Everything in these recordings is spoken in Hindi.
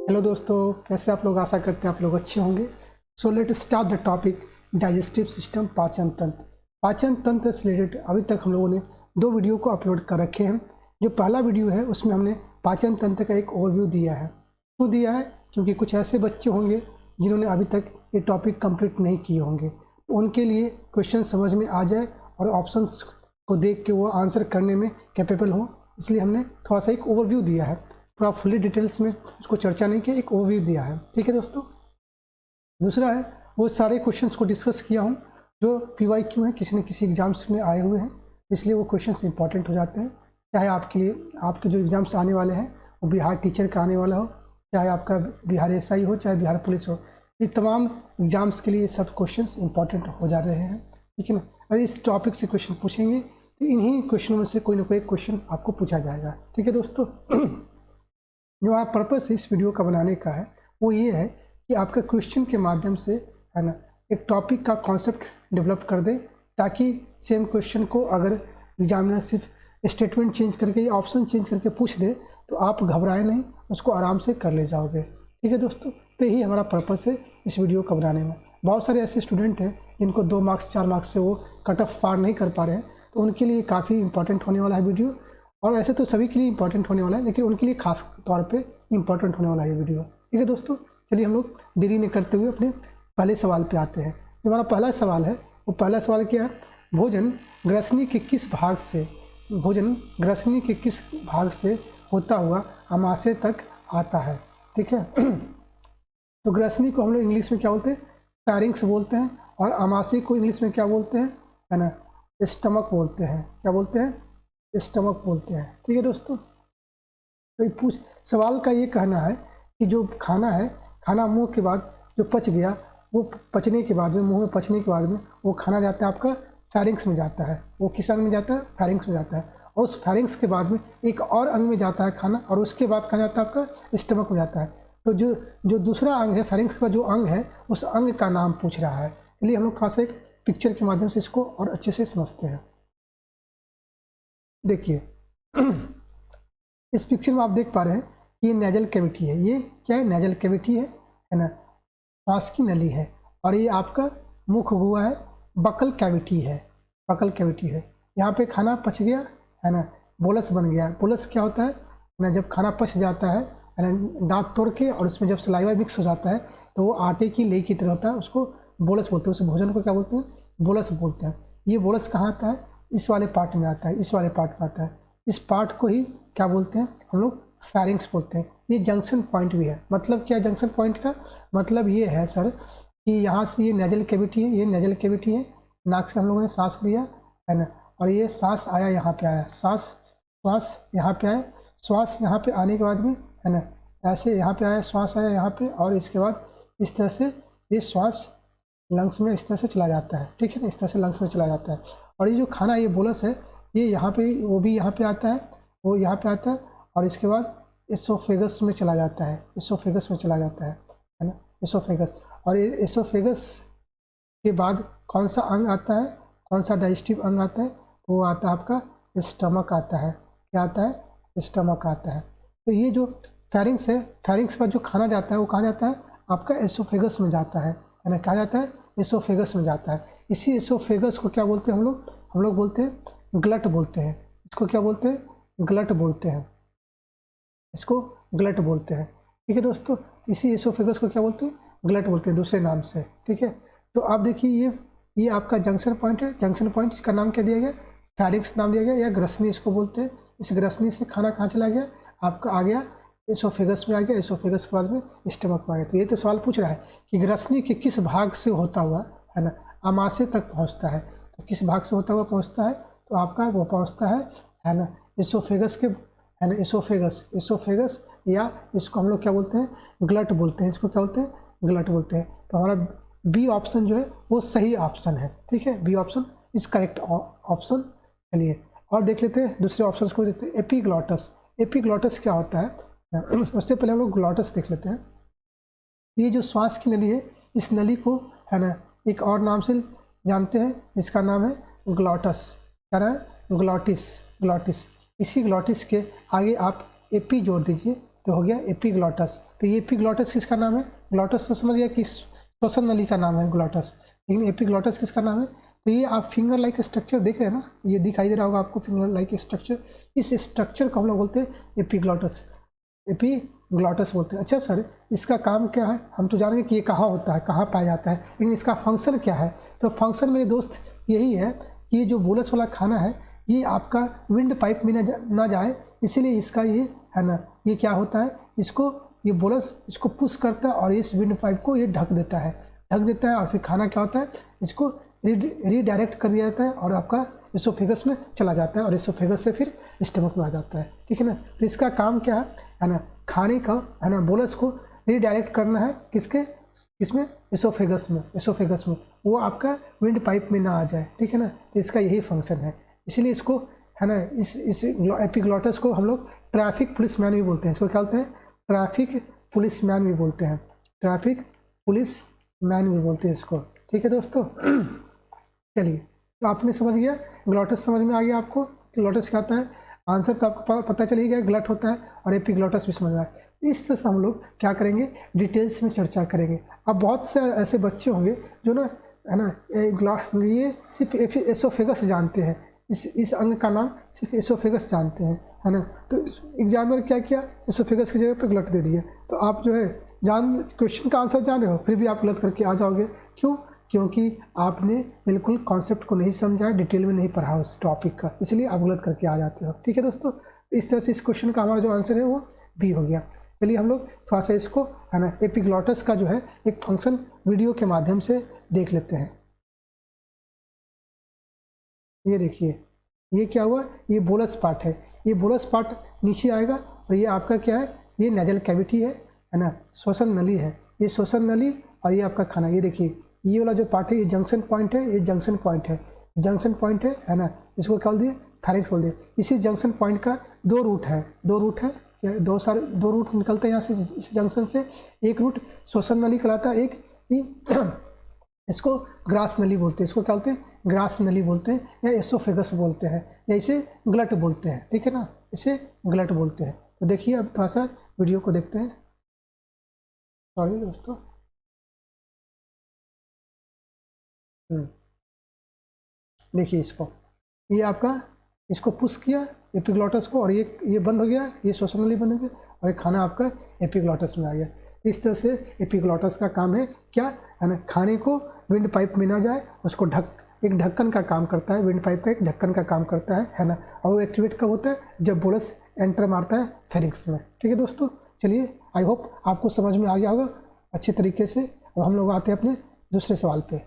हेलो दोस्तों, कैसे आप लोग? आशा करते हैं आप लोग अच्छे होंगे। So let start the topic digestive system, पाचन तंत्र। पाचन तंत्र से रिलेटेड अभी तक हम लोगों ने 2 वीडियो को अपलोड कर रखे हैं। जो पहला वीडियो है उसमें हमने पाचन तंत्र का एक ओवरव्यू दिया है। क्यों दिया है? क्योंकि कुछ ऐसे बच्चे होंगे जिन्होंने अभी तक ये टॉपिक कंप्लीट नहीं किए होंगे, तो उनके लिए क्वेश्चन समझ में आ जाए और ऑप्शंस को देख के वो आंसर करने में कैपेबल हो, इसलिए हमने थोड़ा सा एक ओवरव्यू दिया है। पूरा फुली डिटेल्स में उसको चर्चा नहीं किया, एक ओवरव्यू दिया है। ठीक है दोस्तों। दूसरा है वो सारे क्वेश्चंस को डिस्कस किया हूँ जो PYQ है, किसी न किसी एग्जाम्स में आए हुए हैं, इसलिए वो क्वेश्चंस इंपॉर्टेंट हो जाते हैं। चाहे आपके लिए आपके जो एग्जाम्स आने वाले हैं वो बिहार टीचर का आने वाला हो, चाहे आपका बिहार SI हो, चाहे बिहार पुलिस हो, ये तमाम एग्जाम्स के लिए सब क्वेश्चंस इंपॉर्टेंट हो जा रहे हैं। ठीक है ना। अगर इस टॉपिक से क्वेश्चन पूछेंगे तो इन्हीं क्वेश्चनों में से कोई ना कोई क्वेश्चन आपको पूछा जाएगा। ठीक है दोस्तों। जो आप पर्पस इस वीडियो का बनाने का है वो ये है कि आपका क्वेश्चन के माध्यम से, है ना, एक टॉपिक का कॉन्सेप्ट डेवलप कर दे, ताकि सेम क्वेश्चन को अगर एग्जामिनर सिर्फ स्टेटमेंट चेंज करके या ऑप्शन चेंज करके पूछ दे तो आप घबराए नहीं, उसको आराम से कर ले जाओगे। ठीक है दोस्तों। तो यही हमारा पर्पस है इस वीडियो का बनाने में। बहुत सारे ऐसे स्टूडेंट हैं जिनको 2 मार्क्स 4 मार्क्स से वो कट ऑफ पार नहीं कर पा रहे हैं, तो उनके लिए काफ़ी इंपॉर्टेंट होने वाला है वीडियो। और ऐसे तो सभी के लिए इंपॉर्टेंट होने वाला है, लेकिन उनके लिए खास तौर पे इंपॉर्टेंट होने वाला है ये वीडियो। ठीक है दोस्तों। चलिए हम लोग देरी नहीं करते हुए अपने पहले सवाल पे आते हैं। जो हमारा पहला सवाल है वो पहला सवाल क्या है? भोजन ग्रसनी के किस भाग से होता हुआ आमाशय तक आता है? ठीक है। तो ग्रसनी को हम लोग इंग्लिश में क्या बोलते हैं? फैरिंक्स बोलते हैं। और आमाशय को इंग्लिश में क्या बोलते हैं? है ना, स्टमक बोलते हैं। क्या बोलते हैं? स्टमक बोलते हैं। ठीक है दोस्तों। तो सवाल का ये कहना है कि जो खाना है, खाना मुंह के बाद जो पच गया, वो पचने के बाद में, मुंह में पचने के बाद में वो खाना जाता है आपका फैरिंक्स में जाता है। वो किस अंग में जाता है? फैरिंक्स में जाता है। और उस फैरिंक्स के बाद में एक और अंग में जाता है खाना, और उसके बाद खाना जाता है आपका स्टमक में जाता है। तो जो दूसरा अंग है, फैरिंक्स का जो अंग है, उस अंग का नाम पूछ रहा है। इसलिए हम लोग थोड़ा सा एक पिक्चर के माध्यम से इसको और अच्छे से समझते हैं। देखिए इस पिक्चर में आप देख पा रहे हैं ये नेजल कैविटी है। ये क्या है? नेजल कैविटी है ना, सांस की नली है। और ये आपका मुख हुआ है, बकल कैविटी है। बकल कैविटी है। यहाँ पे खाना पच गया, है ना, बोलस बन गया। बोलस क्या होता है ना, जब खाना पच जाता है ना, दांत तोड़ के और उसमें जब सलाइवा मिक्स हो जाता है तो वो आटे की लेई की तरह होता है, उसको बोलस बोलते हैं। उस भोजन को क्या बोलते हैं? बोलस बोलते हैं। ये बोलस कहाँ आता है? इस वाले पार्ट में आता है, इस वाले पार्ट में आता है। इस पार्ट को ही क्या बोलते हैं हम लोग? फैरिंक्स बोलते हैं। ये जंक्शन पॉइंट भी है। मतलब क्या है जंक्शन पॉइंट का? मतलब ये है सर कि यहाँ से ये नेजल कैविटी है, ये नेजल कैविटी है, नाक से हम लोगों ने सांस लिया, है ना, और ये सांस आया यहाँ पे आया, श्वास यहाँ पे आया, श्वास यहाँ पे आने के बाद में, है ना, ऐसे यहाँ पे आया, श्वास आया यहाँ पे, और इसके बाद इस तरह से ये श्वास लंग्स में इस तरह से चला जाता है। ठीक है ना, इस तरह से लंग्स में चला जाता है। और ये जो खाना, ये बोलस है, ये यहाँ पे, वो भी यहाँ पे आता है, वो यहाँ पे आता है, और इसके बाद एसोफेगस में चला जाता है। एसोफेगस में चला जाता है ना, एसोफेगस। और ये एसोफेगस के बाद कौन सा अंग आता है? कौन सा डाइजेस्टिव अंग आता है? वो आता है आपका स्टमक आता है। क्या आता है? स्टमक आता है। तो ये जो फैरिंक्स है, फैरिंक्स का जो खाना जाता है वो कहाँ जाता है? आपका एसोफेगस में जाता है ना। कहाँ जाता है? एसोफेगस में जाता है। इसी एसोफेगस को क्या बोलते हैं हम लोग? हम लोग बोलते हैं ग्लट बोलते हैं। इसको क्या बोलते हैं? ग्लट बोलते हैं। इसको ग्लट बोलते हैं। ठीक है दोस्तों। इसी एसोफेगस को क्या बोलते हैं? ग्लट बोलते हैं, दूसरे नाम से। ठीक है। तो आप देखिए ये आपका जंक्शन पॉइंट है। जंक्शन पॉइंट का नाम क्या दिया गया? फैरिंक्स नाम दिया गया, या ग्रसनी इसको बोलते हैं। इस ग्रसनी से खाना कहाँ चला गया? आपका आ गया एसोफेगस में आ गया, एसोफेगस के बाद में स्टमक में आ गया। तो ये तो सवाल पूछ रहा है कि ग्रसनी के किस भाग से होता हुआ, है ना, आमाशय तक पहुँचता है। तो किस भाग से होता हुआ पहुँचता है? तो आपका वो पहुँचता है ना, एसोफेगस के, है ना, एसोफेगस, या इसको हम लोग क्या बोलते हैं? ग्लट बोलते हैं। इसको क्या बोलते हैं? ग्लट बोलते हैं। तो हमारा बी ऑप्शन जो है वो सही ऑप्शन है। ठीक है, B option is correct option. चलिए और देख लेते हैं दूसरे ऑप्शन को, देखते हैं एपीग्लॉटस। एपीग्लॉटस क्या होता है? उससे पहले हम लोग ग्लॉटस देख लेते हैं। ये जो श्वास की नली है, इस नली को, है ना, एक और नाम से जानते हैं, जिसका नाम है ग्लॉटस। क्या नाम है? ग्लॉटिस। इसी ग्लॉटिस के आगे आप एपी जोड़ दीजिए, तो हो गया एपिग्लॉटस। तो ये एपिग्लॉटस किसका नाम है? ग्लॉटस तो समझ गया कि श्वसन नली का नाम है ग्लॉटस, लेकिन एपिग्लॉटस किसका नाम है? तो ये आप फिंगर लाइक स्ट्रक्चर देख रहे हैं ना, ये दिखाई दे रहा होगा आपको फिंगर लाइक स्ट्रक्चर, इस स्ट्रक्चर को हम लोग बोलते हैं एपिग्लॉटस, एपिग्लॉटस बोलते हैं। अच्छा सर, इसका काम क्या है? हम तो जानेंगे कि ये कहाँ होता है, कहाँ पाया जाता है, लेकिन इसका फंक्शन क्या है? तो फंक्शन मेरे दोस्त यही है कि ये जो बोलस वाला खाना है ये आपका विंड पाइप में ना जाए, इसीलिए इसका ये है ना, ये क्या होता है, इसको ये बोलस इसको पुश करता है और इस विंड पाइप को ये ढक देता है और फिर खाना क्या होता है, इसको रीडायरेक्ट कर दिया जाता है और आपका एसोफेगस में चला जाता है और एसोफेगस से फिर स्टमक में आ जाता है। ठीक है ना। तो इसका काम क्या है ना, खाने का है ना बोलस को रीडायरेक्ट करना है किसमें, एसोफेगस में, वो आपका विंड पाइप में ना आ जाए। ठीक है ना। तो इसका यही फंक्शन है, इसीलिए इसको है ना, इस एपिग्लॉटस को हम लोग ट्रैफिक पुलिस मैन भी बोलते हैं। इसको क्या बोलते हैं? ट्रैफिक पुलिस मैन भी बोलते हैं, ट्रैफिक पुलिस मैन भी बोलते हैं इसको। ठीक है दोस्तों। चलिए, तो आपने समझ गया, ग्लॉटस समझ में आ गया आपको, ग्लॉटस क्या होता है, आंसर तो आपको पता चल ही गया, ग्लट होता है, और एपिग्लॉटस भी समझ में आया। इस तरह से हम लोग क्या करेंगे, डिटेल्स में चर्चा करेंगे। अब बहुत से ऐसे बच्चे होंगे जो ना है ना, ये सिर्फ एसोफेगस जानते हैं, इस अंग का नाम सिर्फ एसोफेगस जानते हैं, है ना। तो एग्जाम में क्या किया, एसोफेगस की जगह पे ग्लट दे दिया, तो आप जो है क्वेश्चन का आंसर जान रहे हो, फिर भी आप गलत करके आ जाओगे। क्यों? क्योंकि आपने बिल्कुल कॉन्सेप्ट को नहीं समझा, डिटेल में नहीं पढ़ा उस टॉपिक का, इसलिए आप गलत करके आ जाते हो। ठीक है दोस्तों, इस तरह से इस क्वेश्चन का हमारा जो आंसर है वो बी हो गया। चलिए हम लोग थोड़ा सा इसको है ना, एपिग्लॉटस का जो है एक फंक्शन वीडियो के माध्यम से देख लेते हैं। ये देखिए, ये क्या हुआ, ये बोलस पार्ट है, ये बोलस पार्ट नीचे आएगा और ये आपका क्या है, ये नेजल कैविटी है ना, श्वसन नली है, ये श्वसन नली और ये आपका खाना। ये देखिए, ये वाला जो पार्ट है ये जंक्शन पॉइंट है, ये जंक्शन पॉइंट है ना, इसको क्या बोल दिए, थायरॉइड बोल दिए। इसी जंक्शन पॉइंट का दो रूट है, दो रूट निकलते हैं यहाँ से, इस जंक्शन से। एक रूट श्वसन नली कहलाता है, एक इसको ग्रास नली बोलते हैं, इसको क्या बोलते हैं, ग्रास नली बोलते हैं, या एसोफेगस बोलते हैं, या इसे ग्लट बोलते हैं। ठीक है ना, इसे ग्लट बोलते हैं। तो देखिए, अब थोड़ा सा वीडियो को देखते हैं। सॉरी दोस्तों, देखिए इसको, ये आपका इसको पुश किया एपिग्लॉटस को, और ये बंद हो गया, ये श्वसन नली बंद हो गया, और ये खाना आपका एपिग्लॉटस में आ गया। इस तरह से एपिग्लॉटस का काम है क्या, है ना, खाने को विंड पाइप में ना जाए, उसको एक ढक्कन का काम करता है, विंड पाइप का एक ढक्कन का काम करता है ना। और वो एक्टिवेट कब होता है, जब बोलस एंटर मारता है फेरिंक्स में। ठीक है दोस्तों, चलिए, आई होप आपको समझ में आ गया होगा अच्छे तरीके से। अब हम लोग आते हैं अपने दूसरे सवाल पे।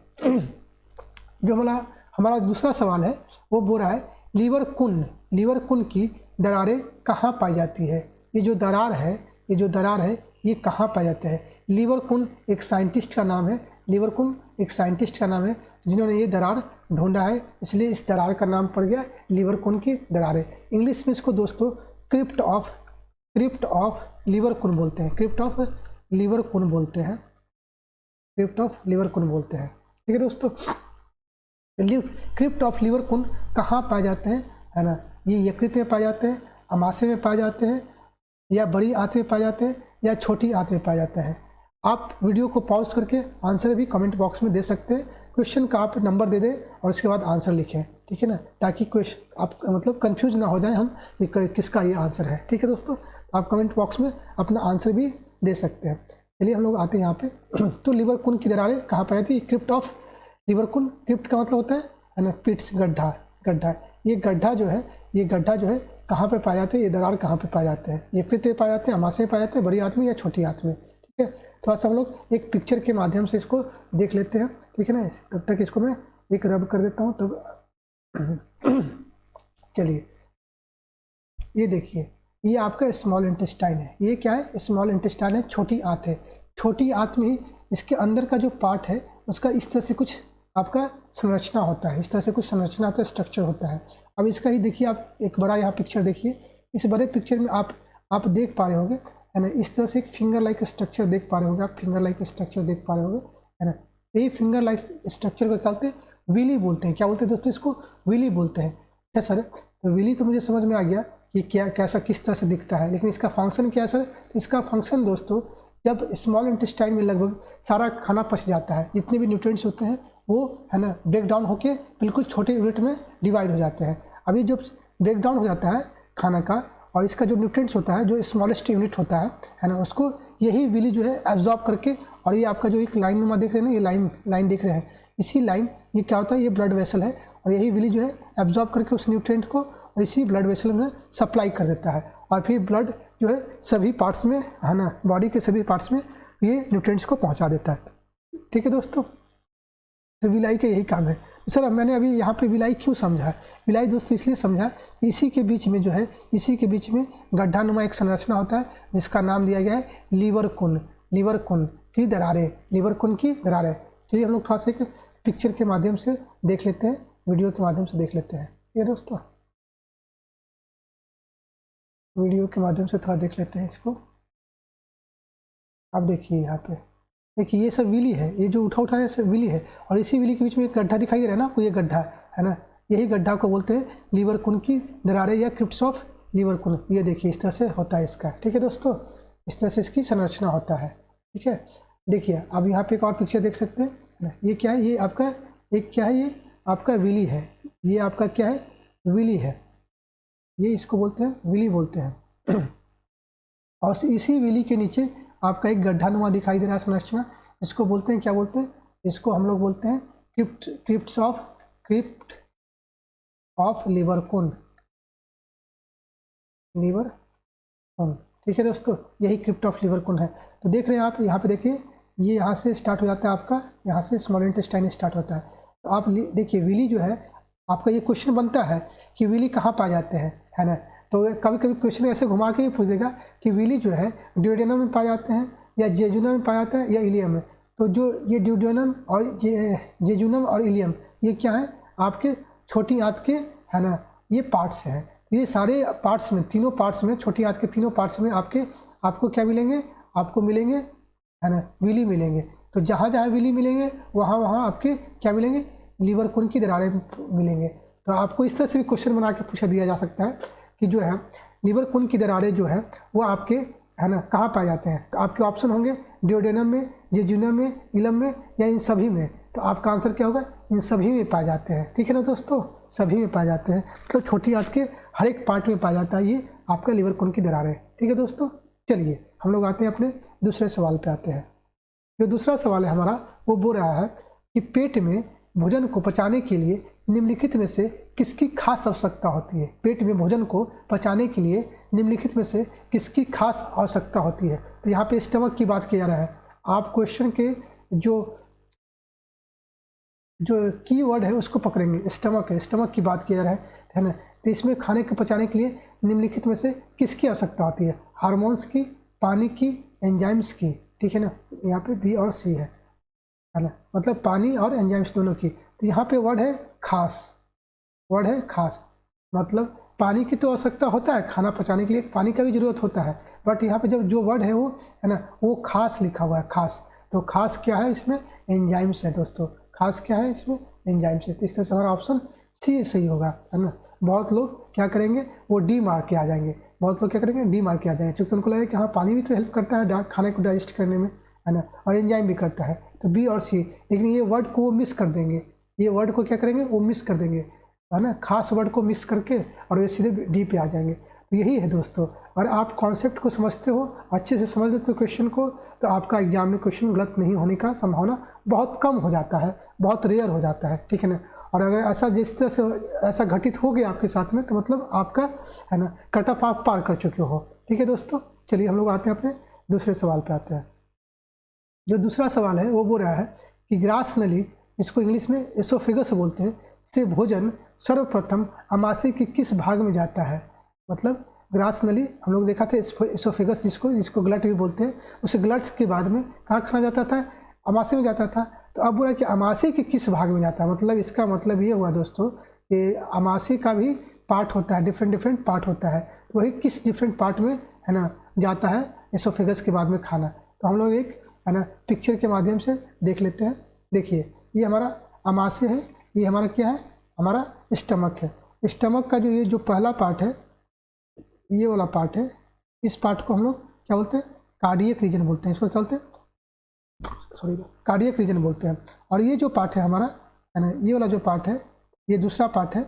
जो हमारा दूसरा सवाल है वो बोल रहा है, लीवर कुन की दरारें कहाँ पाई जाती है। ये जो दरार है ये कहाँ पाया जाता है। लीवर कुन एक साइंटिस्ट का नाम है, जिन्होंने ये दरार ढूंढा है, इसलिए इस दरार का नाम पड़ गया लीवर कुन की दरारें। इंग्लिश में इसको दोस्तों क्रिप्ट ऑफ लीवर कुन बोलते हैं, क्रिप्ट ऑफ लीवर कुन बोलते हैं। ठीक है दोस्तों, क्रिप्ट ऑफ लीवर कुन कहाँ पाए जाते हैं, है ना। ये यकृत में पाए जाते हैं, अमाशय में पाए जाते हैं, या बड़ी आंत में पाए जाते हैं, या छोटी आंत में पाए जाते हैं। आप वीडियो को पॉज करके आंसर भी कमेंट बॉक्स में दे सकते हैं। क्वेश्चन का आप नंबर दे दें और उसके बाद आंसर लिखें। ठीक है ना, ताकि क्वेश्चन आप मतलब कंफ्यूज ना हो जाए हम किसका ये आंसर है। ठीक है दोस्तों, आप कमेंट बॉक्स में अपना आंसर भी दे सकते हैं। चलिए हम लोग आते हैं यहाँ पे। तो लीवर कुन की दरारें कहाँ पाई जाती है, क्रिप्ट ऑफ लीवर कुन। क्रिप्ट का मतलब होता है ना, पिट्स, गड्ढा। ये गड्ढा जो है कहाँ पे पाए जाते हैं, ये दरार कहाँ पे पाए जाते हैं, यकृत में पाए जाते हैं, अमाशय में पाए जाते हैं, बड़ी आंत में या छोटी आंत में। ठीक है, थोड़ा सा हम लोग एक पिक्चर के माध्यम से इसको देख लेते हैं। ठीक है ना, तब तक इसको मैं एक रब कर देता हूँ। तब चलिए, ये देखिए, ये आपका स्मॉल इंटेस्टाइन है। ये क्या है, स्मॉल इंटेस्टाइन है, छोटी आंत है। छोटी आंत में ही इसके अंदर का जो पार्ट है उसका इस तरह से कुछ आपका संरचना होता है, स्ट्रक्चर होता है। अब इसका ही देखिए, आप एक बड़ा यहाँ पिक्चर देखिए। इस बड़े पिक्चर में आप देख पा रहे होंगे, है ना, इस तरह से एक फिंगर लाइक स्ट्रक्चर देख पा रहे होंगे, है ना। यही फिंगर लाइक स्ट्रक्चर को क्या बोलते हैं, विली बोलते हैं। क्या बोलते हैं दोस्तों, इसको विली बोलते हैं। अच्छा सर, तो विली तो मुझे समझ में आ गया ये क्या कैसा किस तरह से दिखता है, लेकिन इसका फंक्शन क्या है सर? इसका फंक्शन दोस्तों, जब स्मॉल इंटेस्टाइन में लगभग सारा खाना पच जाता है, जितने भी न्यूट्रिएंट्स होते हैं वो है ना ब्रेक डाउन होके बिल्कुल छोटे यूनिट में डिवाइड हो जाते हैं। अभी जो ब्रेक डाउन हो जाता है खाना का, और इसका जो न्यूट्रिएंट्स होता है, जो स्मॉलेस्ट यूनिट होता है ना, उसको यही विली जो है एब्जॉर्ब करके, और ये आपका जो एक लाइन नुमा देख रहे हैं ना, ये लाइन देख रहे हैं, इसी लाइन, ये क्या होता है, ये ब्लड वेसल है, और यही विली जो है एब्जॉर्ब करके उस न्यूट्रिएंट को इसी ब्लड वेसल में सप्लाई कर देता है, और फिर ब्लड जो है सभी पार्ट्स में है ना, बॉडी के सभी पार्ट्स में ये न्यूट्रिएंट्स को पहुंचा देता है। ठीक है दोस्तों, तो विलाई का यही काम है। तो सर मैंने अभी यहाँ पे विलाई क्यों समझा? विलाई दोस्तों इसलिए समझा कि इसी के बीच में जो है, इसी के बीच में गड्ढानुमा एक संरचना होता है जिसका नाम दिया गया है लीवर कुन। लीवर कुन की दरारें, लीवर कुन की दरारें। चलिए हम लोग थोड़ा सा एक पिक्चर के माध्यम से देख लेते हैं, वीडियो के माध्यम से देख लेते हैं। ये दोस्तों वीडियो के माध्यम से थोड़ा देख लेते हैं इसको। अब देखिए यहाँ पे, देखिए ये सब विली है, ये जो उठा है सब विली है, और इसी विली के बीच में एक गड्ढा दिखाई दे रहा है ना आपको, ये गड्ढा है ना, यही गड्ढा को बोलते हैं लीवर कुन की दरारें या क्रिप्ट्स ऑफ लीवर कुन। ये देखिए इस तरह से होता है इसका। ठीक है दोस्तों, इस तरह से इसकी संरचना होता है। ठीक है, देखिए अब यहाँ पे एक और पिक्चर देख सकते हैं। ये क्या है? ये आपका एक क्या है? ये आपका विली है। ये आपका क्या है? विली है। ये इसको बोलते हैं विली बोलते हैं। और इसी विली के नीचे आपका एक गड्ढानुमा दिखाई दे रहा है संरचना, इसको बोलते हैं, क्या बोलते हैं? इसको हम लोग बोलते हैं क्रिप्ट ऑफ लीवर कुन। लीवर कुन, ठीक है दोस्तों, यही क्रिप्ट ऑफ लीवर कुन है। तो देख रहे हैं आप यहाँ पे, देखिए ये यहाँ से स्टार्ट हो जाता है आपका, यहाँ से स्मॉल इंटेस्टाइन स्टार्ट होता है। तो आप देखिए विली जो है आपका, ये क्वेश्चन बनता है कि विली कहाँ पाए जाते हैं, है ना। तो कभी कभी क्वेश्चन ऐसे घुमा के ही पूछ देगा कि विली जो है ड्यूडेनम में पाए जाते हैं या जेजुनम में पाया जाता है या इलियम में। तो जो ये ड्यूडेनम और जेजुनम और इलियम, ये क्या है? आपके छोटी आंत के, है ना, ये पार्ट्स हैं। ये सारे पार्ट्स में, तीनों पार्ट्स में, छोटी आंत के तीनों पार्ट्स में आपको क्या मिलेंगे? आपको मिलेंगे, है ना, विली मिलेंगे। तो जहाँ जहाँ विली मिलेंगे वहाँ आपके क्या मिलेंगे? लीवर कुन की दरारें मिलेंगे। तो आपको इस तरह से भी क्वेश्चन बना के पूछा दिया जा सकता है कि जो है लीवर कुन की दरारें जो है वो आपके, है ना, कहाँ पाए जाते हैं? तो आपके ऑप्शन होंगे ड्यूडेनम में, जेजुनम में, इलम में या इन सभी में। तो आपका आंसर क्या होगा? इन सभी में पाए जाते हैं। ठीक है ना दोस्तों, सभी में पाए जाते हैं, मतलब छोटी आंत के हर एक पार्ट में पाया जाता है ये आपका लीवर कुन की दरारें। ठीक है दोस्तों, चलिए हम लोग आते हैं अपने दूसरे सवाल पे आते हैं। जो दूसरा सवाल है हमारा, वो बोल रहा है कि पेट में भोजन को पचाने के लिए निम्नलिखित में से किसकी खास आवश्यकता होती है? पेट में भोजन को पचाने के लिए निम्नलिखित में से किसकी खास आवश्यकता होती है? तो यहाँ पे स्टमक की बात किया जा रहा है। आप क्वेश्चन के जो कीवर्ड है उसको पकड़ेंगे, स्टमक है, स्टमक की बात किया जा रहा है ना। तो इसमें खाने को पचाने के लिए निम्नलिखित में से किसकी आवश्यकता होती है? हार्मोन्स की, पानी की, एंजाइम्स की। ठीक है ना, यहाँ पे बी और सी है ना, मतलब पानी और एंजाइम्स दोनों की। तो यहाँ पे वर्ड है खास, वर्ड है खास, मतलब पानी की तो आवश्यकता होता है, खाना पचाने के लिए पानी का भी जरूरत होता है, बट यहाँ पे जब जो वर्ड है वो, है ना, वो खास लिखा हुआ है, खास। तो खास क्या है इसमें? एंजाइम्स है दोस्तों, खास क्या है इसमें? एंजाइम्स है। तो इस तरह से हमारा ऑप्शन सी सही होगा, है ना। बहुत लोग क्या करेंगे? वो डी मार के आ जाएंगे, बहुत लोग क्या करेंगे? डी मार के आ जाएंगे, क्योंकि उनको लगेगा कि हाँ पानी भी तो हेल्प करता है खाने को डाइजेस्ट करने में, है ना, और एंजाइम भी करता है। तो बी और सी, लेकिन ये वर्ड को वो मिस कर देंगे, ये वर्ड को क्या करेंगे? वो मिस कर देंगे, है ना, खास वर्ड को मिस करके, और वे सीधे डी पे आ जाएंगे। तो यही है दोस्तों, और आप कॉन्सेप्ट को समझते हो, अच्छे से समझ लेते हो क्वेश्चन को, तो आपका एग्जाम में क्वेश्चन गलत नहीं होने का संभावना बहुत कम हो जाता है, बहुत रेयर हो जाता है। ठीक है ना, और अगर ऐसा जिस तरह से ऐसा घटित हो गया आपके साथ में, तो मतलब आपका, है ना, कट ऑफ आप पार कर चुके हो। ठीक है दोस्तों, चलिए हम लोग आते हैं अपने दूसरे सवाल पे आते हैं। जो दूसरा सवाल है वो बोल रहा है कि ग्रास नली, इसको इंग्लिश में एसोफेगस बोलते हैं, से भोजन सर्वप्रथम अमाशय के किस भाग में जाता है? मतलब ग्रास नली हम लोग देखा था, एसोफेगस जिसको गलट भी बोलते हैं, उस गलट के बाद में कहाँ खाना जाता था? अमाशय में जाता था। तो अब बोला कि अमाशय के किस भाग में जाता है, मतलब इसका मतलब ये हुआ दोस्तों कि अमाशय का भी पार्ट होता है, डिफरेंट पार्ट होता है, तो वही किस डिफरेंट पार्ट में, है ना, जाता है एसोफेगस के बाद में खाना। तो हम लोग एक, है ना, पिक्चर के माध्यम से देख लेते हैं। देखिए ये हमारा अमाशय है, ये हमारा क्या है? हमारा स्टमक है। स्टमक का जो ये जो पहला पार्ट है, ये वाला पार्ट है, इस पार्ट को हम लोग क्या बोलते हैं, कार्डियक रीजन बोलते हैं। इसको क्या बोलते हैं, सॉरी, कार्डियक रीजन बोलते हैं। और ये जो पार्ट है हमारा, है ना, ये वाला जो पार्ट है, ये दूसरा पार्ट है,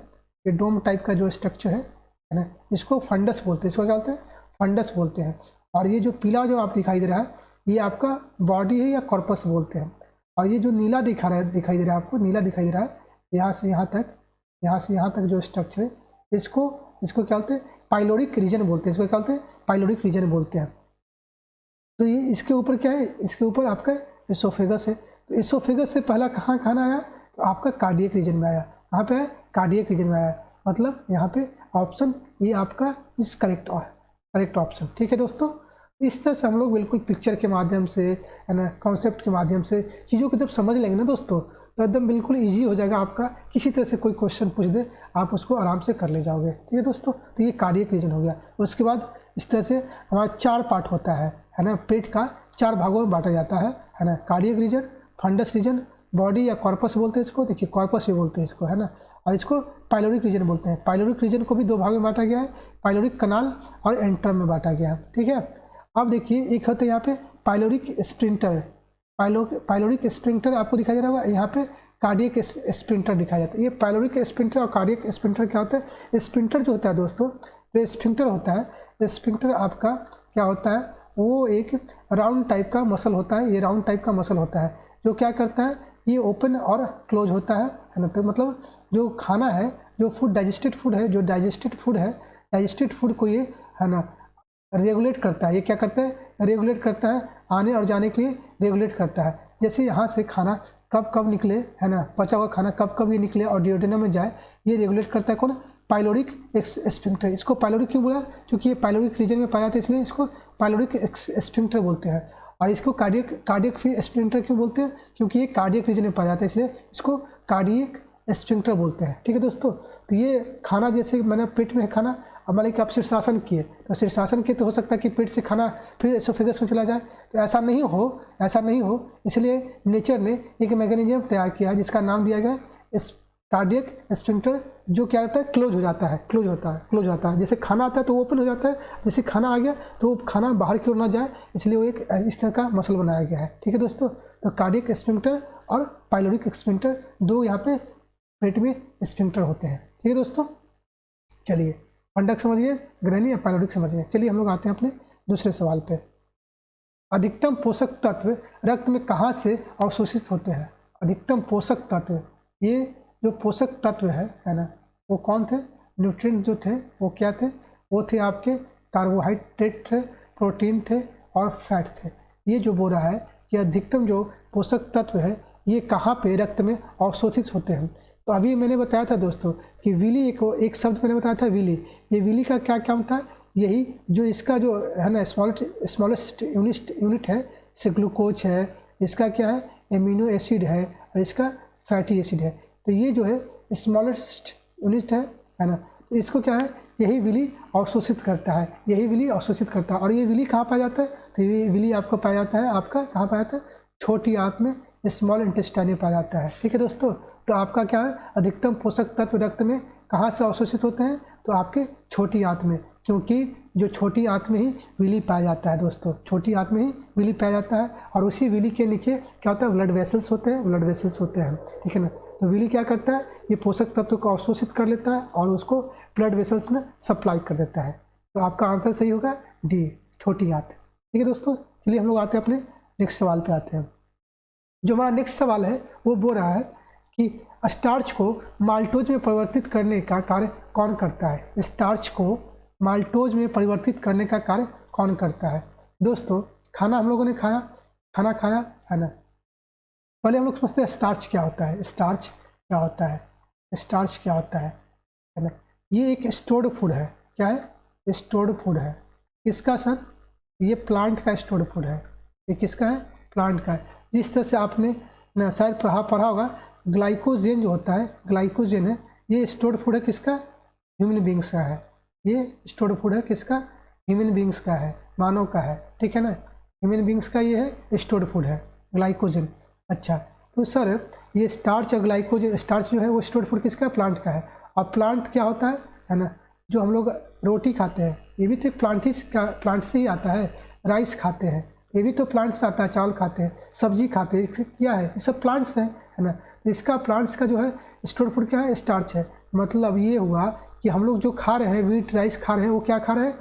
ये डोम टाइप का जो स्ट्रक्चर है ना, इसको फंडस बोलते हैं। इसको क्या बोलते हैं, फंडस बोलते हैं। और ये जो पीला जो आप दिखाई दे रहा है, ये आपका बॉडी है या कॉर्पस बोलते हैं। और ये जो नीला दिखाई दे रहा है आपको, नीला दिखाई दे रहा है, यहाँ से यहाँ तक, यहाँ से यहाँ तक जो स्ट्रक्चर है, इसको क्या बोलते हैं, पाइलोरिक रीजन बोलते हैं। इसको क्या बोलते हैं, पाइलोरिक रीजन बोलते हैं। तो ये इसके ऊपर क्या है, इसके ऊपर आपका एसोफेगस है। तो एसोफेगस से पहला कहाँ खाना आया, तो आपका कार्डियक रीजन में आया। कहाँ पे है, कार्डियक रीजन में आया। मतलब यहाँ पे ऑप्शन ये आपका इस करेक्ट ऑप्शन। ठीक है दोस्तों, इस तरह से हम लोग बिल्कुल पिक्चर के माध्यम से, है ना, कॉन्सेप्ट के माध्यम से चीज़ों को जब समझ लेंगे ना दोस्तों, तो एकदम बिल्कुल इजी हो जाएगा आपका। किसी तरह से कोई क्वेश्चन पूछ दे, आप उसको आराम से कर ले जाओगे। ठीक है दोस्तों, तो ये कार्डियक रीजन हो गया। उसके बाद इस तरह से हमारा 4 पार्ट होता है ना, पेट का 4 भागों में बांटा जाता है ना, cardiac region, fundus region, body या कॉर्पस बोलते हैं इसको, देखिए कॉर्पस भी बोलते हैं इसको, है ना। और इसको पाइलोरिक रीजन बोलते हैं। पाइलोरिक रीजन को भी 2 भाग में बांटा गया है, पाइलोरिक कनाल और एंट्रम में बांटा गया है। ठीक है, अब देखिए एक होता है यहाँ पे पाइलोरिक स्प्रिंटर। पाइलोरिक स्प्रिंटर आपको दिखाई दे रहा होगा, यहाँ पे कार्डियक स्प्रिंटर दिखाया जाता है। ये पाइलोरिक स्प्रिंटर और कार्डियक स्प्रिंटर क्या होता है, स्प्रिंटर जो होता है दोस्तों, जो स्प्रिंटर होता है, स्प्रिंटर आपका क्या होता है, वो एक राउंड टाइप का मसल होता है। ये राउंड टाइप का मसल होता है जो क्या करता है, ये ओपन और क्लोज होता है ना। तो मतलब जो खाना है, जो फूड डाइजेस्टेड फूड है, जो डाइजेस्टेड फूड है, डाइजेस्टेड फूड को ये, है ना, रेगुलेट करता है। ये क्या करता है, रेगुलेट करता है, आने और जाने के लिए रेगुलेट करता है। जैसे यहाँ से खाना कब कब निकले, है ना, पचा हुआ खाना कब कब ये निकले और डिओडेनम में जाए, ये रेगुलेट करता है कौन, पाइलोरिक स्फिंक्टर। इसको पाइलोरिक क्यों बोला, क्योंकि ये पाइलोरिक रीजन में पाया जाता है, इसलिए इसको पाइलोरिक स्फिंक्टर बोलते हैं। और इसको कार्डियक स्फिंक्टर क्यों बोलते हैं, क्योंकि ये कार्डियक रीजन में पाया जाता है, इसलिए इसको कार्डियक स्फिंक्टर बोलते हैं। ठीक है दोस्तों, तो ये खाना जैसे मैंने पेट में खाना, अब मान लीजिए कि आप शीर्षासन किए, तो शीर्षासन किए तो हो सकता है कि पेट से खाना फिर एसोफेगस में चला जाए। तो ऐसा नहीं हो, इसलिए नेचर ने एक मैकेनिज्म तैयार किया है जिसका नाम दिया गया इस कार्डियक स्फिंक्टर, जो क्या रहता है, क्लोज हो जाता है। जैसे खाना आता है तो ओपन हो जाता है, जैसे खाना आ गया तो खाना बाहर की ओर ना जाए, इसलिए वो एक इस तरह का मसल बनाया गया है। ठीक है दोस्तों, तो कार्डियक स्फिंक्टर और पाइलोरिक स्फिंक्टर 2 यहाँ पे पेट में स्फिंक्टर होते हैं। ठीक है दोस्तों, चलिए फंडक समझिए, ग्रहणी या पाइलोरिक समझिए। चलिए हम लोग आते हैं अपने दूसरे सवाल पे। अधिकतम पोषक तत्व रक्त में कहाँ से अवशोषित होते हैं। अधिकतम पोषक तत्व, ये जो पोषक तत्व है ना, वो कौन थे, न्यूट्रिएंट जो थे वो क्या थे, वो थे आपके कार्बोहाइड्रेट थे, प्रोटीन थे और फैट थे। ये जो बोल रहा है कि अधिकतम जो पोषक तत्व है ये कहाँ पे रक्त में अवशोषित होते हैं। तो अभी मैंने बताया था दोस्तों कि विली, एक शब्द मैंने बताया था विली। ये विली का क्या काम था, यही जो इसका जो है ना स्मॉलेस्ट यूनिट है, इसे ग्लूकोज है, इसका क्या है एमिनो एसिड है और इसका फैटी एसिड है। तो ये जो है स्मॉलेस्ट यूनिट है ना, तो इसको क्या है, यही विली अवशोषित करता है, और ये विली कहाँ पाया जाता है, तो ये विली आपको पाया जाता है, आपका कहाँ पाया जाता है, छोटी आंत में, स्मॉल इंटेस्टाइन में पाया जाता है। ठीक है दोस्तों, तो आपका क्या है, अधिकतम पोषक तत्व रक्त में कहाँ से अवशोषित होते हैं, तो आपके छोटी आंत में, क्योंकि जो छोटी आंत में ही विली पाया जाता है दोस्तों, छोटी आंत में ही विली पाया जाता है। और उसी विली के नीचे क्या होता है, ब्लड वेसल्स होते हैं। ठीक है ना, तो विली क्या करता है, ये पोषक तत्व को अवशोषित कर लेता है और उसको ब्लड वेसल्स में सप्लाई कर देता है। तो आपका आंसर सही होगा डी, छोटी आंत। ठीक है दोस्तों, चलिए हम लोग आते हैं अपने नेक्स्ट सवाल पे आते हैं। जो हमारा नेक्स्ट सवाल है वो बोल रहा है कि स्टार्च को माल्टोज में परिवर्तित करने का कार्य कौन करता है। स्टार्च को माल्टोज में परिवर्तित करने का कार्य कौन करता है। दोस्तों, खाना हम लोगों ने खाना खाया है ना, पहले हम लोग समझते हैं स्टार्च क्या होता है। स्टार्च क्या होता है ना, ये एक स्टोर्ड फूड है। क्या है, स्टोर्ड फूड है। किसका सर, ये प्लांट का स्टोर्ड फूड है। ये किसका है, प्लांट का है। जिस तरह से आपने ना शायद पढ़ा होगा, ग्लाइकोजेन जो होता है, ग्लाइकोजेन है, ये स्टोर्ड फूड है किसका, ह्यूमन बींग्स का है। ये स्टोर्ड फूड है किसका, ह्यूमन बींग्स का है, मानव का है। ठीक है ना, ह्यूमन बींग्स का ये है स्टोर्ड फूड है ग्लाइकोजेन। अच्छा, तो सर ये स्टार्च और ग्लाइकोजेन, स्टार्च जो है वो स्टोर्ड फूड किसका, प्लांट का है। और प्लांट क्या होता है ना, जो हम लोग रोटी खाते हैं, ये भी तो एक प्लांट से ही आता है। राइस खाते हैं, ये भी तो प्लांट से आता है, चावल खाते हैं, सब्जी खाते हैं, क्या है, ये सब प्लांट्स हैं, है ना। इसका प्लांट्स का जो है स्टोर फूड क्या है, स्टार्च है। मतलब ये हुआ कि हम लोग जो खा रहे हैं, व्हीट राइस खा रहे हैं, वो क्या खा रहे हैं,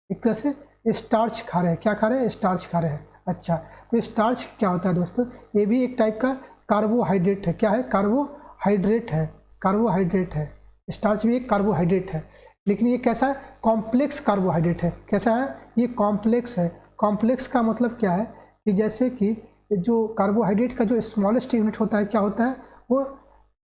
एक तरह से स्टार्च खा रहे हैं। क्या खा रहे हैं, स्टार्च खा रहे हैं। अच्छा, तो स्टार्च क्या होता है दोस्तों, ये भी एक टाइप का कार्बोहाइड्रेट है। क्या है, कार्बोहाइड्रेट है, कार्बोहाइड्रेट है। स्टार्च भी एक कार्बोहाइड्रेट है, लेकिन ये कैसा है, कॉम्प्लेक्स कार्बोहाइड्रेट है। कैसा है, ये कॉम्प्लेक्स है। कॉम्प्लेक्स का मतलब क्या है कि जैसे कि जो कार्बोहाइड्रेट का जो स्मॉलेस्ट यूनिट होता है, क्या होता है, वो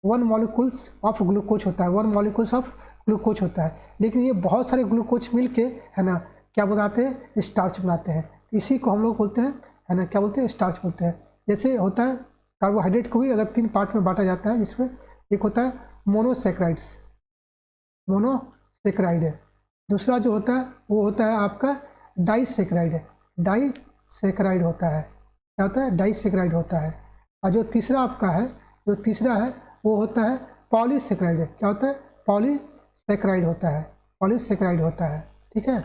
1 मॉलिक्यूल्स ऑफ ग्लूकोज होता है, 1 मॉलिक्यूल्स ऑफ ग्लूकोज होता है। लेकिन ये बहुत सारे ग्लूकोज मिलके, है ना, क्या बनाते हैं, स्टार्च बनाते हैं। इसी को हम लोग बोलते हैं, है ना, क्या बोलते हैं, स्टार्च बोलते हैं। जैसे होता है कार्बोहाइड्रेट को भी अगर 3 पार्ट में बांटा जाता है, जिसमें एक होता है मोनोसैकेराइड्स, मोनोसैकेराइड है। दूसरा जो होता है वो होता है आपका डाइसैकेराइड है, डाइसैकेराइड होता है। क्या होता है, डाइसैकेराइड होता है। और जो तीसरा आपका है, जो तीसरा है वो होता है पॉलीसैकेराइड है। क्या होता है, पॉलीसैकेराइड होता है, पॉलीसैकेराइड होता है। ठीक है,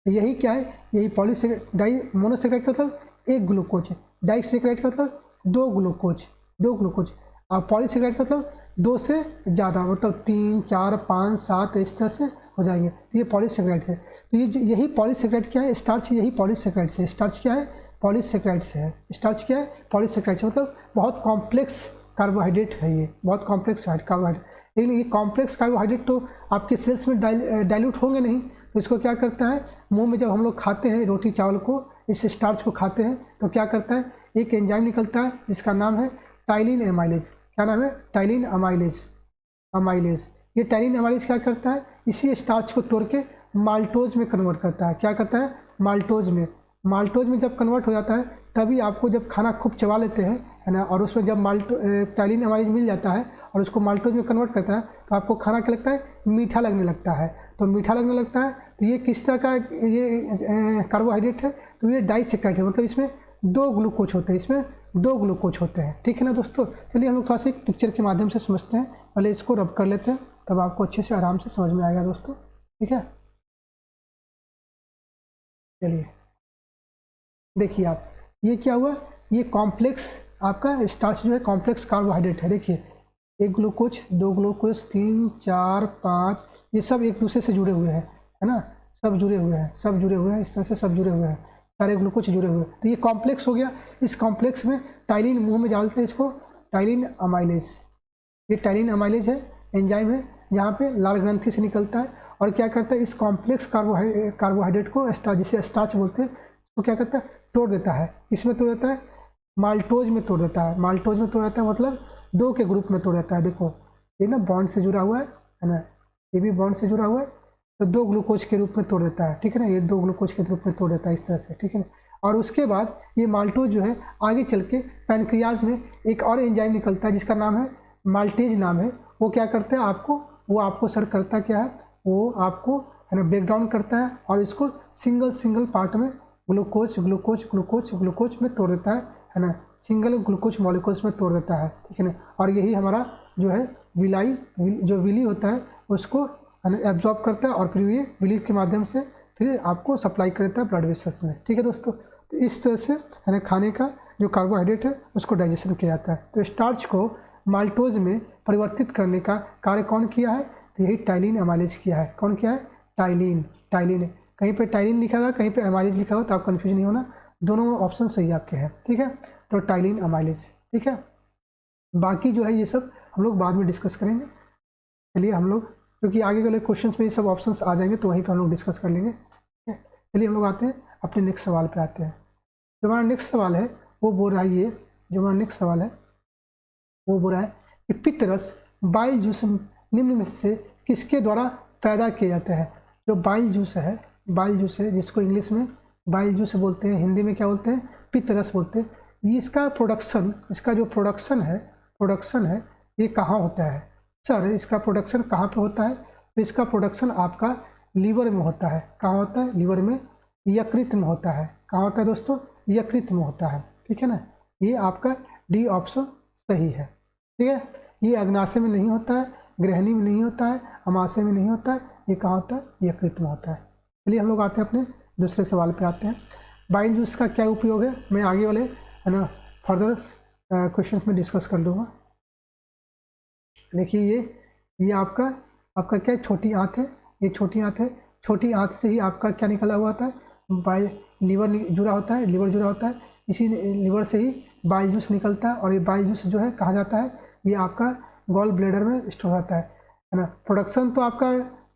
तो यही क्या है, यही पॉलीसैकेराइड। मोनोसैकेराइड का मतलब एक ग्लूकोज, डाइसैकेराइड का मतलब 2 ग्लूकोज। और पॉलीसैकेराइड का मतलब 2 से ज़्यादा, मतलब 3, 4, 5, 7 इस तरह से हो जाएंगे। तो ये पॉलीसैकेराइड है। तो ये यही पॉलीसैकेराइड क्या है, स्टार्च यही पॉलीसैकेराइड से। स्टार्च क्या है, पॉलीसैकेराइड से है। स्टार्च क्या है, पॉलीसैकेराइड से। मतलब बहुत कॉम्प्लेक्स कार्बोहाइड्रेट है, ये बहुत कॉम्प्लेक्स कार्बोहाइड्रेट। लेकिन ये कॉम्प्लेक्स कार्बोहाइड्रेट तो आपके सेल्स में डाइल्यूट होंगे नहीं। तो इसको क्या करता है, मुंह में जब हम लोग खाते हैं रोटी चावल को, इस स्टार्च को खाते हैं, तो क्या करता है, एक एंजाइम निकलता है जिसका नाम है टाइलिन एमाइलेज। क्या नाम है, टाइलिन अमाइलेज। ये टाइलिन अमाइलेज क्या करता है, इसी स्टार्च को तोड़ के माल्टोज में कन्वर्ट करता है। क्या करता है, माल्टोज में जब कन्वर्ट हो जाता है, तभी आपको जब खाना खूब चबा लेते हैं, है ना, और उसमें जब टाइलिन अमाइलेज मिल जाता है और उसको माल्टोज में कन्वर्ट करता है, तो आपको खाना क्या लगता है, मीठा लगने लगता है। तो मीठा लगने लगता है, तो ये किस तरह का ये कार्बोहाइड्रेट है, तो ये डाइसैकेराइड है। मतलब इसमें 2 ग्लूकोज होते हैं, इसमें 2 ग्लूकोज होते हैं। ठीक है ना दोस्तों, चलिए हम लोग थोड़ा सा एक पिक्चर के माध्यम से समझते हैं। पहले इसको रब कर लेते हैं, तब आपको अच्छे से आराम से समझ में आएगा दोस्तों। ठीक है, चलिए देखिए आप, ये क्या हुआ, ये कॉम्प्लेक्स आपका स्टार्च जो है कॉम्प्लेक्स कार्बोहाइड्रेट है। देखिए 1 ग्लूकोज, 2 ग्लूकोज, 3, 4, 5, ये सब एक दूसरे से जुड़े हुए हैं, है ना, सब जुड़े हुए हैं, इस तरह से सब जुड़े हुए हैं, सारे ग्लूकोज जुड़े हुए हैं। तो ये कॉम्प्लेक्स हो गया। इस कॉम्प्लेक्स में टाइलिन मुंह में डालते हैं, इसको टाइलिन अमाइलेज। ये टाइलिन अमाइलेज है, एंजाइम है, जहाँ पे लाल ग्रंथि से निकलता है और क्या करता है, इस कॉम्प्लेक्स कार्बोहाइड्रेट को जिसे स्टार्च बोलते हैं, तो क्या करता है, तोड़ देता है। इसमें तोड़ देता है, माल्टोज में तोड़ देता है। माल्टोज में तोड़ देता है मतलब 2 के ग्रुप में तोड़ देता है। देखो ये ना बॉन्ड से जुड़ा हुआ है ना, ये भी बॉन्ड से जुड़ा हुआ है, तो 2 ग्लूकोज के रूप में तोड़ देता है। ठीक है ना, ये 2 ग्लूकोज के रूप में तोड़ देता है इस तरह से। ठीक है ना, और उसके बाद ये माल्टोज जो है आगे चल के पैनक्रियाज में एक और एंजाइम निकलता है जिसका नाम है माल्टेज नाम है। वो क्या करता है, आपको सर करता क्या है, वो आपको, है ना, ब्रेक डाउन करता है और इसको सिंगल पार्ट में ग्लूकोज में तोड़ देता है ना, सिंगल ग्लूकोज मॉलिक्यूल्स में तोड़ देता है। ठीक है ना, और यही हमारा जो है विली होता है, उसको, है ना, एब्जॉर्ब करता है और फिर ये विली के माध्यम से फिर आपको सप्लाई कर देता है ब्लड वेसल्स में। ठीक है दोस्तों, तो इस तरह से, है ना, खाने का जो कार्बोहाइड्रेट है उसको डाइजेशन किया जाता है। तो स्टार्च को माल्टोज में परिवर्तित करने का कार्य कौन किया है, तो यही टाइलिन अमाइलेज किया है। कौन किया है, टाइलिन। कहीं पे टाइलिन लिखा होगा, कहीं पे अमाइलेज लिखा होगा, तो आप कन्फ्यूजन नहीं होना, दोनों ऑप्शन सही आपके हैं। ठीक है, तो टाइलिन अमाइलेज। ठीक है, बाकी जो है ये सब हम लोग बाद में डिस्कस करेंगे। चलिए हम लोग, क्योंकि आगे वाले क्वेश्चंस में ये सब ऑप्शंस आ जाएंगे, तो वहीं पर हम लोग डिस्कस कर लेंगे। ठीक है, चलिए हम लोग आते हैं अपने नेक्स्ट सवाल पे आते हैं। जो हमारा नेक्स्ट सवाल है वो बोल रहा है, ये जो हमारा नेक्स्ट सवाल है वो बोल रहा है कि पित्त बाइल जूस निम्न में से किसके द्वारा पैदा किए जाते हैं। जो बाइल जूस है जिसको इंग्लिश में बाइल जूस बोलते हैं, हिंदी में क्या बोलते हैं, पित्त रस बोलते हैं। इसका जो प्रोडक्शन है ये कहाँ होता है सर, इसका प्रोडक्शन कहाँ पे होता है, तो इसका प्रोडक्शन आपका लीवर में होता है। कहाँ होता है, लीवर में, यकृत में होता है। कहाँ होता है दोस्तों, यकृत में होता है। ठीक है ना, ये आपका डी ऑप्शन सही है। ठीक है, ये अग्नाशय में नहीं होता है, ग्रहणी में नहीं होता है, अमाशय में नहीं होता है, ये कहाँ होता है, यकृत में होता है। चलिए हम लोग आते हैं अपने दूसरे सवाल पे आते हैं। बाइल जूस का क्या उपयोग है, मैं आगे वाले है ना फर्दर क्वेश्चन में डिस्कस कर लूँगा। देखिए ये आपका क्या छोटी आंत है, ये छोटी आंत है। छोटी आंत से ही आपका क्या निकला हुआ होता है, बाइल लीवर जुड़ा होता है, लीवर जुड़ा होता है। इसी लीवर से ही बाइल जूस निकलता है और ये बाइल जूस जो है कहा जाता है ये आपका गॉल ब्लैडर में स्टोर होता है ना। प्रोडक्शन तो आपका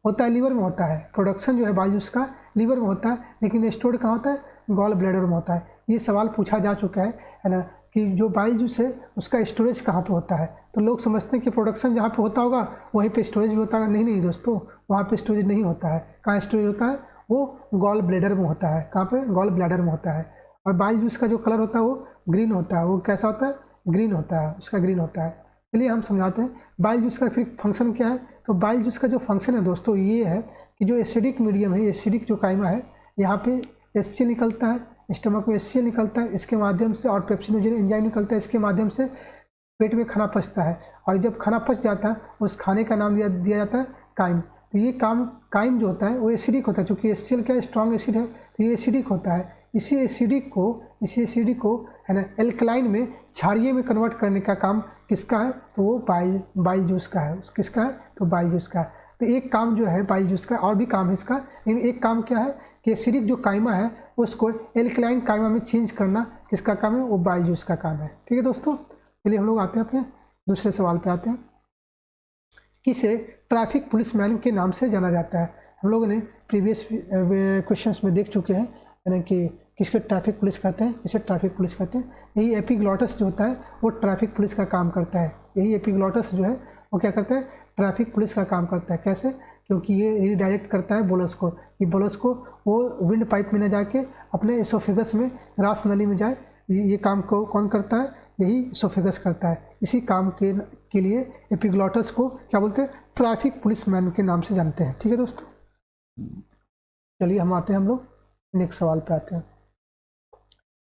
होता है लीवर में होता है, प्रोडक्शन जो है बाइल जूस का लीवर में होता है, लेकिन स्टोर कहाँ होता है, गॉल ब्लैडर में होता है। ये सवाल पूछा जा चुका है ना कि जो बाइल जूस है उसका स्टोरेज कहाँ पे होता है। तो लोग समझते हैं कि प्रोडक्शन जहाँ पे होता होगा वहीं पे स्टोरेज भी होता है। नहीं दोस्तों, वहाँ पे स्टोरेज नहीं होता है। कहाँ स्टोरेज होता है, वो गॉल ब्लैडर में होता है। कहाँ पे, गॉल ब्लैडर में होता है। और बाइल जूस का जो कलर होता है वो ग्रीन होता है। वो कैसा होता है, ग्रीन होता है, उसका ग्रीन होता है। चलिए हम समझाते हैं बाइल जूस का फिर फंक्शन क्या है। तो बाइल जूस का जो फंक्शन है दोस्तों ये है कि जो एसिडिक मीडियम है, एसिडिक जो काइमा है, यहाँ पे HCl निकलता है, स्टमक में HCl निकलता है, इसके माध्यम से, और पेप्सिनोजेन एंजाइम निकलता है, इसके माध्यम से पेट में खाना पचता है। और जब खाना पच जाता है उस खाने का नाम दिया जाता है काइम। तो ये काइम जो होता है वो एसिडिक होता है, क्योंकि HCl क्या स्ट्रॉन्ग एसिड है, तो ये एसिडिक होता है। इसी एसिडिक को है ना एल्कलाइन में, क्षारीय में कन्वर्ट करने का काम किसका है, तो वो बाइल जूस का है। किसका है, तो बाइल जूस का है। तो एक काम जो है बाइल जूस का, और भी काम है इसका, लेकिन एक काम क्या है कि एसिडिक जो काइमा है उसको एल्कलाइन काइमा में चेंज करना किसका काम है, वो बाइल जूस का काम है। ठीक है दोस्तों, चलिए हम लोग आते हैं अपने दूसरे सवाल पे आते हैं। किसे ट्रैफिक पुलिसमैन के नाम से जाना जाता है। हम लोगों ने प्रीवियस क्वेश्चंस में देख चुके हैं यानी कि किसके ट्रैफिक पुलिस कहते हैं, किसे ट्रैफिक पुलिस कहते हैं। यही एपिग्लॉटस जो होता है वो ट्रैफिक पुलिस का काम करता है। यही एपिग्लॉटस जो है वो क्या करता है, ट्रैफिक पुलिस का काम करता है। कैसे, क्योंकि ये रिडायरेक्ट करता है बोलस को, कि बोलस को वो विंड पाइप में न जाके अपने एसोफेगस में, रास नली में जाए। ये काम को कौन करता है, यही एसोफेगस करता है। इसी काम के लिए एपिग्लॉटस को क्या बोलते हैं, ट्रैफिक पुलिसमैन के नाम से जानते हैं। ठीक है दोस्तों, चलिए हम आते हैं, हम लोग नेक्स्ट सवाल पे आते हैं।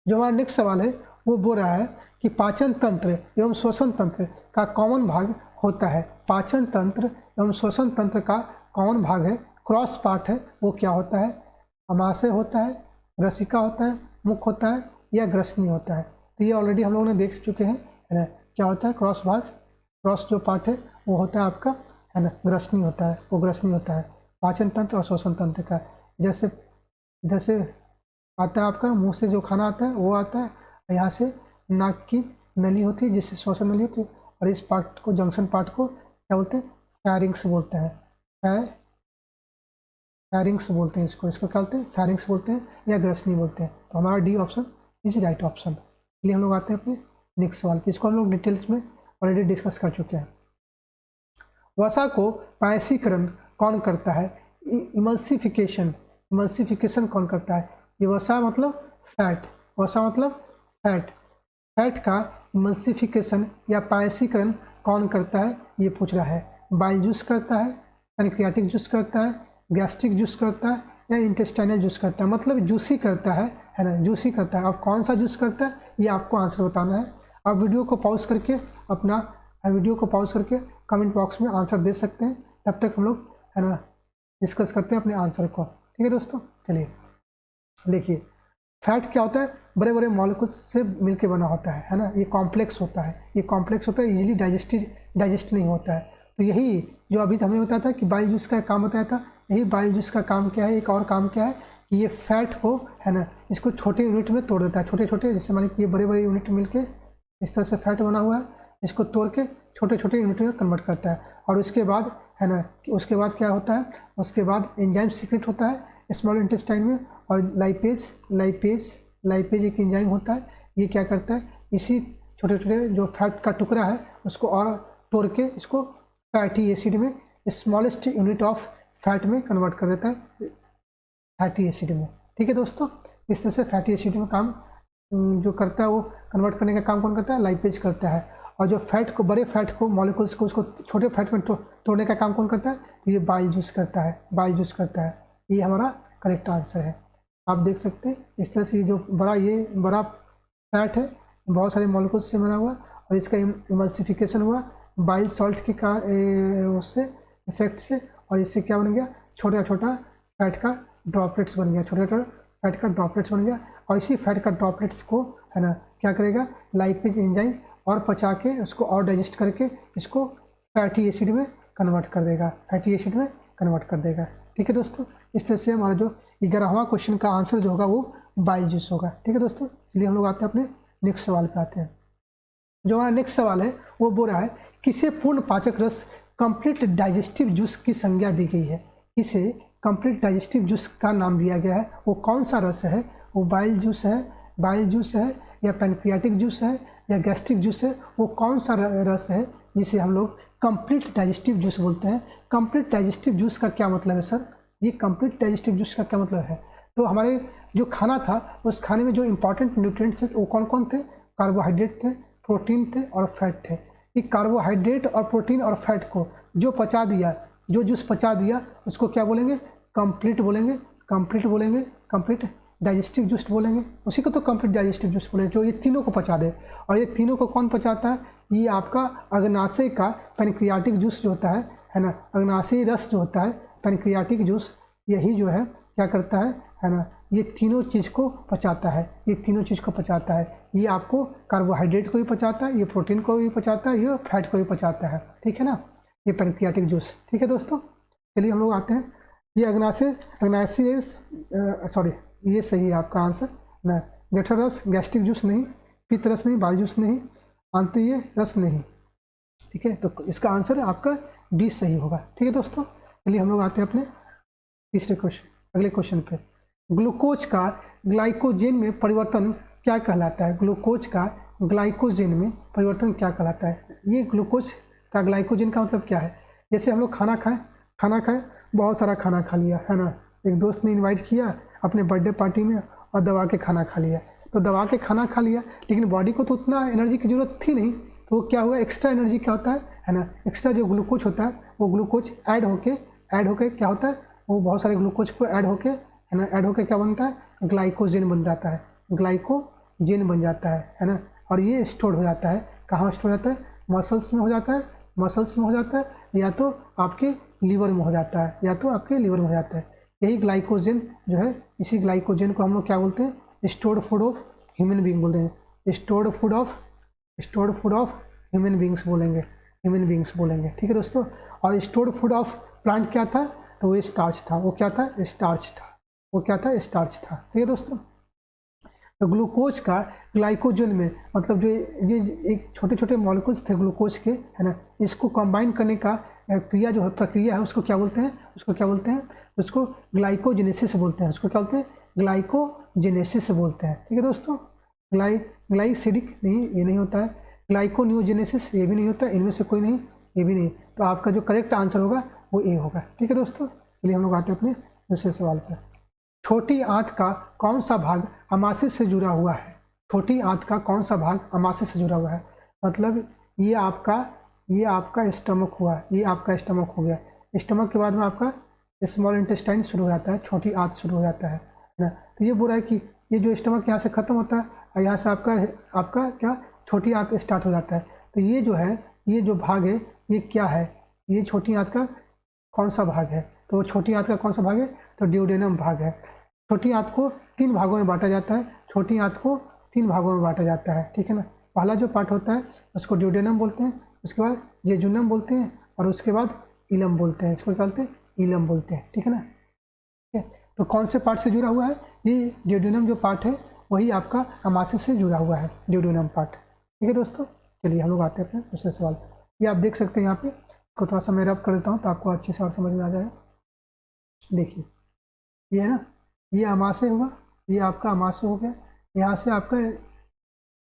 जो हमारा नेक्स्ट सवाल है वो बोल रहा है कि पाचन तंत्र एवं श्वसन तंत्र का कॉमन भाग होता है। पाचन तंत्र एवं श्वसन तंत्र का कॉमन भाग है, क्रॉस पार्ट है, वो क्या होता है, अमाशय होता है, रसिका होता है, मुख होता है, या ग्रसनी होता है। तो ये ऑलरेडी हम लोगों ने देख चुके हैं, है ना। क्या होता है क्रॉस भाग, क्रॉस जो पार्ट है वो होता है आपका, है ना, ग्रसनी होता है, वो ग्रसनी होता है पाचन तंत्र और श्वसन तंत्र का। जैसे इधर से आता है आपका, मुंह से जो खाना आता है वो आता है, यहाँ से नाक की नली होती है जिससे श्वसन नली होती है, और इस पार्ट को, जंक्शन पार्ट को क्या बोलते हैं, फैरिंग्स बोलते हैं। फैरिंग्स बोलते हैं इसको क्या बोलते हैं, फैरिंग्स बोलते हैं या ग्रसनी बोलते हैं। तो हमारा D option is right option. इसलिए हम लोग आते हैं अपने नेक्स्ट सवाल पे। इसको हम लोग डिटेल्स में ऑलरेडी डिस्कस कर चुके हैं। वसा को पायसीकरण कौन करता है, इमल्सिफिकेशन कौन करता है। ये वसा मतलब फैट, वसा मतलब फैट, फैट का इमल्सिफिकेशन या पायसीकरण कौन करता है, ये पूछ रहा है। बाइल जूस करता है, पैनक्रियाटिक जूस करता है, गैस्ट्रिक जूस करता है, या इंटेस्टाइनल जूस करता है। मतलब जूस ही करता है ना, जूस ही करता है। अब कौन सा जूस करता है ये आपको आंसर बताना है। आप वीडियो को पॉज करके कमेंट बॉक्स में आंसर दे सकते हैं। तब तक हम लोग, है ना, डिस्कस करते हैं अपने आंसर को। ठीक है दोस्तों, चलिए देखिए, फैट क्या होता है, बड़े बड़े मॉलिक्यूल्स से मिलके बना होता है ना। ये कॉम्प्लेक्स होता है, इजीली डाइजेस्ट नहीं होता है। तो यही जो अभी हमने बताया था कि बाइल जूस का काम बताया था, यही बाइल जूस का काम क्या है, एक और काम क्या है कि ये फैट को, है ना, इसको छोटे यूनिट में तोड़ देता है। छोटे छोटे, जैसे मान लीजिए ये बड़े बड़े यूनिट मिलके इस तरह से फैट बना हुआ है, इसको तोड़ के छोटे छोटे यूनिट में कन्वर्ट करता है। और उसके बाद, है ना, उसके बाद क्या होता है, उसके बाद एंजाइम सीक्रेट होता है स्मॉल इंटेस्टाइन में, और लाइपेज एक एंजाइम होता है। ये क्या करता है, इसी छोटे छोटे जो फैट का टुकड़ा है उसको और तोड़ के इसको फैटी एसिड में, स्मॉलेस्ट यूनिट ऑफ फैट में कन्वर्ट कर देता है, फैटी एसिड में। ठीक है दोस्तों, इस तरह से फैटी एसिड में काम जो करता है, वो कन्वर्ट करने का काम कौन करता है, लाइपेज करता है। और जो फैट को, बड़े फैट को, मॉलिक्यूल्स को, उसको छोटे फैट में तोड़ने का काम कौन करता है, तो ये बाइल जूस करता है। ये हमारा करेक्ट आंसर है। आप देख सकते हैं इस तरह से ये जो बड़ा फैट है, बहुत सारे मॉलिक्यूल्स से बना हुआ, और इसका इमल्सिफिकेशन हुआ बाइल सॉल्ट के उससे इफेक्ट से, और इससे क्या बन गया, छोटा छोटा फैट का ड्रॉपलेट्स बन गया, छोटा छोटा फैट का ड्रॉपलेट्स बन गया। और इसी फैट का ड्रॉपलेट्स को है ना क्या करेगा, लाइपेज एंजाइम और पचा के उसको और डाइजेस्ट करके इसको फैटी एसिड में कन्वर्ट कर देगा, फैटी एसिड में कन्वर्ट कर देगा। ठीक है दोस्तों, इस तरह से हमारा जो 11वां क्वेश्चन का आंसर जो होगा वो बाइल जूस होगा। ठीक है दोस्तों, चलिए हम लोग आते हैं अपने नेक्स्ट सवाल पे आते हैं। जो हमारा नेक्स्ट सवाल है वो बोल रहा है किसे पूर्ण पाचक रस कंप्लीट डाइजेस्टिव जूस की संज्ञा दी गई है, किसे कंप्लीट डाइजेस्टिव जूस का नाम दिया गया है, वो कौन सा रस है, वो बाइल जूस है या पैनक्रियाटिक जूस है या गैस्ट्रिक जूस है, वो कौन सा रस है जिसे हम लोग कंप्लीट डाइजेस्टिव जूस बोलते हैं। कंप्लीट डाइजेस्टिव जूस का क्या मतलब है सर, ये कंप्लीट डाइजेस्टिव जूस का क्या मतलब है। तो हमारे जो खाना था उस खाने में जो इंपॉर्टेंट न्यूट्रिएंट्स थे वो कौन कौन थे, कार्बोहाइड्रेट थे, प्रोटीन थे और फैट थे। ये कार्बोहाइड्रेट और प्रोटीन और फैट को जो पचा दिया, जो जूस पचा दिया उसको क्या बोलेंगे, कंप्लीट बोलेंगे, कंप्लीट डाइजेस्टिव जूस बोलेंगे। उसी को तो कंप्लीट डाइजेस्टिव जूस बोलेंगे जो ये तीनों को पचा दे। और ये तीनों को कौन पचाता है, ये आपका अग्नाशय का पैनक्रियाटिक जूस जो होता है ना, अग्नाशय रस जो होता है पैनक्रियाटिक जूस, यही जो है क्या करता है ना, ये तीनों चीज़ को पचाता है, ये तीनों चीज़ को पचाता है। ये आपको कार्बोहाइड्रेट को भी पचाता है, ये प्रोटीन को भी पचाता है, ये फैट को भी पचाता है। ठीक है ना, ये पैनक्रियाटिक जूस। ठीक है दोस्तों, चलिए हम लोग आते हैं। ये अग्नाशय सॉरी ये सही है आपका आंसर ना, जठर रस, गैस्ट्रिक जूस नहीं, पित्त रस नहीं, बाल जूस नहीं, आंतरीय रस नहीं। ठीक है, तो इसका आंसर आपका 20 सही होगा। ठीक है दोस्तों, चलिए हम लोग आते हैं अपने तीसरे क्वेश्चन, अगले क्वेश्चन पे। ग्लूकोज का ग्लाइकोजेन में परिवर्तन क्या कहलाता है, ग्लूकोज का ग्लाइकोजेन में परिवर्तन क्या कहलाता है। ये ग्लूकोज का ग्लाइकोजेन का मतलब क्या है, जैसे हम लोग खाना खाएं, बहुत सारा खाना खा लिया है ना, एक दोस्त ने इनवाइट किया अपने बर्थडे पार्टी में और दबा के खाना खा लिया, तो दबा के खाना खा लिया लेकिन बॉडी को तो उतना एनर्जी की ज़रूरत थी नहीं, तो वो क्या हुआ, एक्स्ट्रा एनर्जी क्या होता है ना, एक्स्ट्रा जो ग्लूकोज होता है वो ग्लूकोज ऐड होके क्या होता है, वो बहुत सारे ग्लूकोज को ऐड होके है ना, ऐड होके क्या बनता है, ग्लाइकोजेन बन जाता है, ग्लाइकोजेन बन जाता है ना। और ये स्टोर हो जाता है, कहाँ स्टोर हो जाता है, मसल्स में हो जाता है, या तो आपके लीवर में हो जाता है, यही ग्लाइकोजेन जो है, इसी ग्लाइकोजेन को हम लोग क्या बोलते हैं, stored food of human being बोलते हैं, stored food of human beings बोलेंगे। ठीक है दोस्तों, और स्टोर्ड फूड ऑफ प्लांट क्या था, तो वो स्टार्च था, स्टार्च था। ठीक है दोस्तों, तो ग्लूकोज का ग्लाइकोजन में मतलब जो ये एक छोटे छोटे मॉलिक्यूल्स थे ग्लूकोज के है ना, इसको कंबाइन करने का प्रक्रिया है, उसको क्या बोलते हैं, उसको ग्लाइकोजेनेसिस बोलते हैं, ठीक है दोस्तों। ग्लाइसिडिक नहीं, ये नहीं होता है, ग्लाइकोनियोजेनेसिस ये भी नहीं होता, इनमें से कोई नहीं, ये भी नहीं। तो आपका जो करेक्ट आंसर होगा वो ए होगा। ठीक है दोस्तों, चलिए हम लोग आते हैं अपने दूसरे सवाल पर। छोटी आंत का कौन सा भाग अमाशय से जुड़ा हुआ है, छोटी आंत का कौन सा भाग अमाशय से जुड़ा हुआ है, मतलब ये आपका स्टमक हुआ, ये आपका स्टमक हो गया, स्टमक के बाद में आपका स्मॉल इंटेस्टाइन शुरू हो जाता है, छोटी आंत शुरू हो जाता है ना। तो ये बोल रहा है कि ये जो स्टमक यहाँ से ख़त्म होता है और यहाँ से आपका क्या छोटी आंत स्टार्ट हो जाता है। तो ये जो है, ये जो भाग है ये क्या है, ये छोटी आंत का कौन सा भाग है, तो छोटी आंत का कौन सा भाग है, तो ड्यूडेनम भाग है। छोटी आंत को 3 भागों में बांटा जाता है, ठीक है ना। पहला जो पार्ट होता है उसको ड्यूडेनम बोलते हैं, उसके बाद जेजुनम बोलते हैं और उसके बाद इलम बोलते हैं, इसको क्या बोलते हैं, इलम बोलते हैं। ठीक है ना, ठीक है। तो कौन से पार्ट से जुड़ा हुआ है, ये ड्यूडेनम जो पार्ट है वही आपका अमाशय से जुड़ा हुआ है, ड्यूडेनम पार्ट। ठीक है दोस्तों, चलिए हम लोग आते हैं अपने दूसरे सवाल। ये आप देख सकते हैं, यहाँ पे को थोड़ा सा मैं रब कर देता हूँ तो आपको अच्छे से और समझ में आ जाएगा। देखिए ये है ना, ये अमाशय हुआ, ये आपका अमाशय हो गया, यहाँ से आपका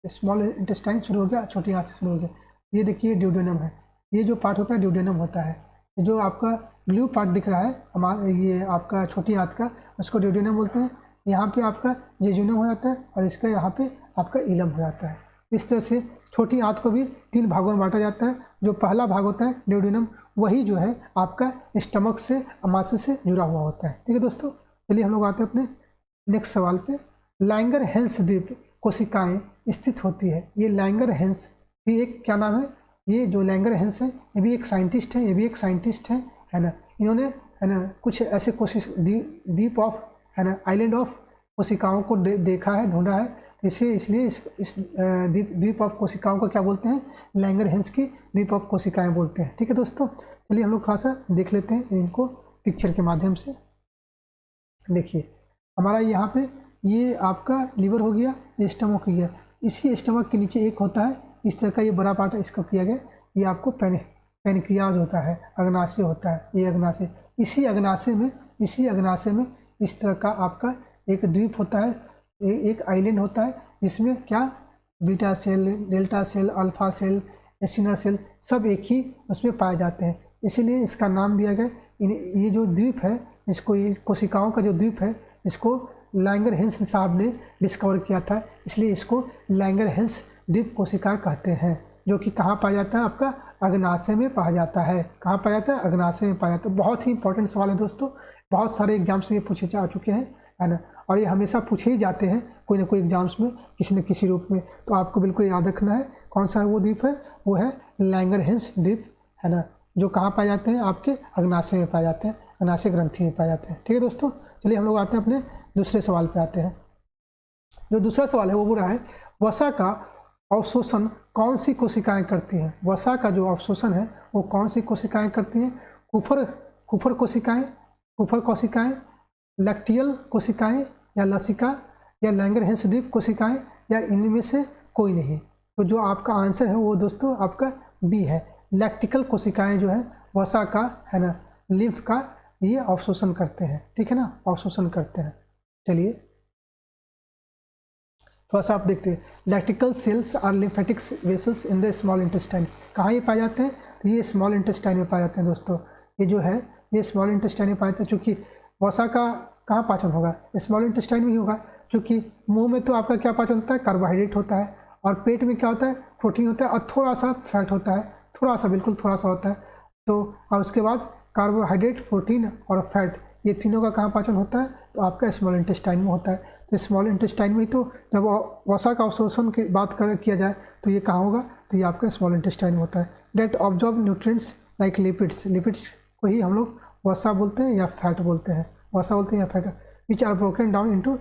स्मॉल इंटेस्टाइन शुरू हो गया, छोटी आंत शुरू हो गया। ये देखिए ड्यूडेनम है, ये जो पार्ट होता है ड्यूडेनम होता है। जो आपका ब्लू पार्ट दिख रहा है ये आपका छोटी आंत का, उसको ड्यूडेनम बोलते हैं। यहाँ पे आपका जेजुनम हो जाता है और इसका यहाँ पे आपका इलम हो जाता है। इस तरह से छोटी आंत को भी 3 भागों में बांटा जाता है। जो पहला भाग होता है ड्यूडेनम, वही जो है आपका स्टमक से अमाशय से जुड़ा हुआ होता है। ठीक है दोस्तों, चलिए हम लोग आते हैं अपने नेक्स्ट सवाल पे। लैंगरहैंस द्वीप कोशिकाएं स्थित होती है, ये लैंगरहैंस भी एक क्या नाम है, ये जो लैंगरहैंस है ये भी एक साइंटिस्ट है, है ना। इन्होंने है ना, कुछ ऐसे कोशिश द्वीप ऑफ, है ना, आइलैंड ऑफ कोशिकाओं को देखा है, ढूंढा है। इसलिए इस द्वीप ऑफ कोशिकाओं को क्या बोलते हैं, लैंगरहैंस की द्वीप ऑफ कोशिकाएं बोलते हैं। ठीक है दोस्तों, चलिए हम लोग थोड़ा सा देख लेते हैं इनको पिक्चर के माध्यम से। देखिए हमारा यहाँ पे ये आपका लीवर हो गया, ये स्टमक हो गया, इसी स्टमक के नीचे एक होता है इस तरह का, ये बड़ा पार्ट है, इसको किया गया, ये आपको पेनक्रियाज होता है, अग्नाशय होता है, ये अग्नाशय, इसी अग्नाशय में इस तरह का आपका एक द्वीप होता है, एक आइलैंड होता है, जिसमें क्या beta cell, delta cell, alpha cell, acinar cell सब एक ही उसमें पाए जाते हैं, इसीलिए इसका नाम दिया गया। ये जो द्वीप है, इसको, ये कोशिकाओं का जो द्वीप है, इसको लैंगरहैंस साहब ने डिस्कवर किया था, इसलिए इसको लैंगरहैंस द्वीप कोशिका कहते हैं, जो कि कहाँ पाया जाता है, आपका अग्नाशय में पाया जाता है। कहाँ पाया जाता है, अग्नाशय में पाया जाता है। बहुत ही इंपॉर्टेंट सवाल है दोस्तों, बहुत सारे एग्जाम्स में पूछे जा चुके हैं, है ना, और ये हमेशा पूछे ही जाते हैं कोई ना कोई एग्जाम्स में किसी न किसी रूप में। तो आपको बिल्कुल याद रखना है कौन सा वो द्वीप है, वो है लैंगरहैंस द्वीप, है ना, जो कहाँ पाए जाते हैं, आपके अग्नाशय में पाए जाते हैं, अग्नाशय ग्रंथि में पाए जाते हैं। ठीक है दोस्तों, चलिए हम लोग आते हैं अपने दूसरे सवाल पे आते हैं। जो दूसरा सवाल है वो बुरा है, वसा का अवशोषण कौन सी कोशिकाएं करती हैं। वसा का जो अवशोषण है वो कौन सी कोशिकाएं करती हैं, कुफर कोशिकाएं, लैक्टियल कोशिकाएं, या लसिका, या लैंगरहैंस द्वीप कोशिकाएं, या इनमें से कोई नहीं। तो जो आपका आंसर है वो दोस्तों आपका बी है, लैक्टिकल कोशिकाएं जो है वसा का, है ना, लिम्फ का, ये अवशोषण करते हैं। ठीक है ना, अवशोषण करते हैं। चलिए थोड़ा सा आप देखते हैं, lacteal cells are lymphatic vessels in the small intestine. कहाँ ये पाए जाते हैं, तो ये स्मॉल इंटेस्टाइन में पाए जाते हैं दोस्तों। ये जो है ये स्मॉल इंटेस्टाइन में पाए जाते हैं, चूँकि वसा का कहाँ पाचन होगा, स्मॉल इंटेस्टाइन में ही होगा, क्योंकि मुंह में तो आपका क्या पाचन होता है, कार्बोहाइड्रेट होता है, और पेट में क्या होता है, प्रोटीन होता है, और थोड़ा सा फैट होता है, थोड़ा सा, बिल्कुल थोड़ा सा होता है। तो और उसके बाद कार्बोहाइड्रेट, प्रोटीन और फैट, ये तीनों का कहाँ पाचन होता है, तो आपका स्मॉल इंटेस्टाइन में होता है। तो स्मॉल इंटेस्टाइन में ही, तो जब वसा का अवशोषण की बात किया जाए तो ये कहाँ होगा, तो ये आपका स्मॉल इंटेस्टाइन में होता है। That absorb nutrients like lipids को ही हम लोग वसा बोलते हैं या फैट बोलते हैं, वसा बोलते हैं या fat, which are broken down into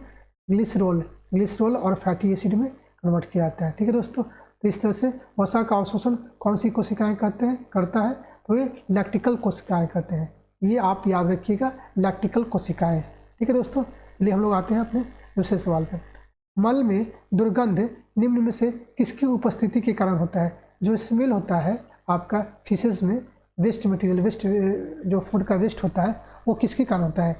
glycerol और फैटी एसिड में कन्वर्ट किया जाता है। ठीक है दोस्तों, तो इस तरह से वसा का अवशोषण कौन सी कोशिकाएं करता है, तो ये लैक्टिकल कोशिकाएं करते हैं। ये आप याद रखिएगा, लैक्टिकल कोशिकाएं। ठीक है दोस्तों, चलिए हम लोग आते हैं अपने दूसरे सवाल पर। मल में दुर्गंध निम्न में से किसकी उपस्थिति के कारण होता है। जो स्मेल होता है आपका फिशेज में, वेस्ट मटेरियल, जो फूड का वेस्ट होता है, वो किसके कारण होता है,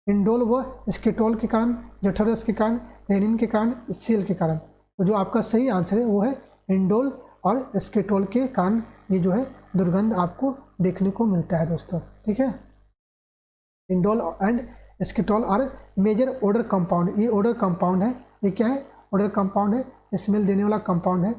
इंडोल व स्केटोल के कारण, जठरस के कारण, रेनिन के कारण, सेल के कारण। तो जो आपका सही आंसर है वो है इंडोल और स्केटोल के कारण ये जो है दुर्गंध आपको देखने को मिलता है दोस्तों। ठीक है, indole and skatole are major odour compound. ये ओडर कंपाउंड है, ये क्या है, ओडर कंपाउंड है, स्मेल देने वाला कंपाउंड है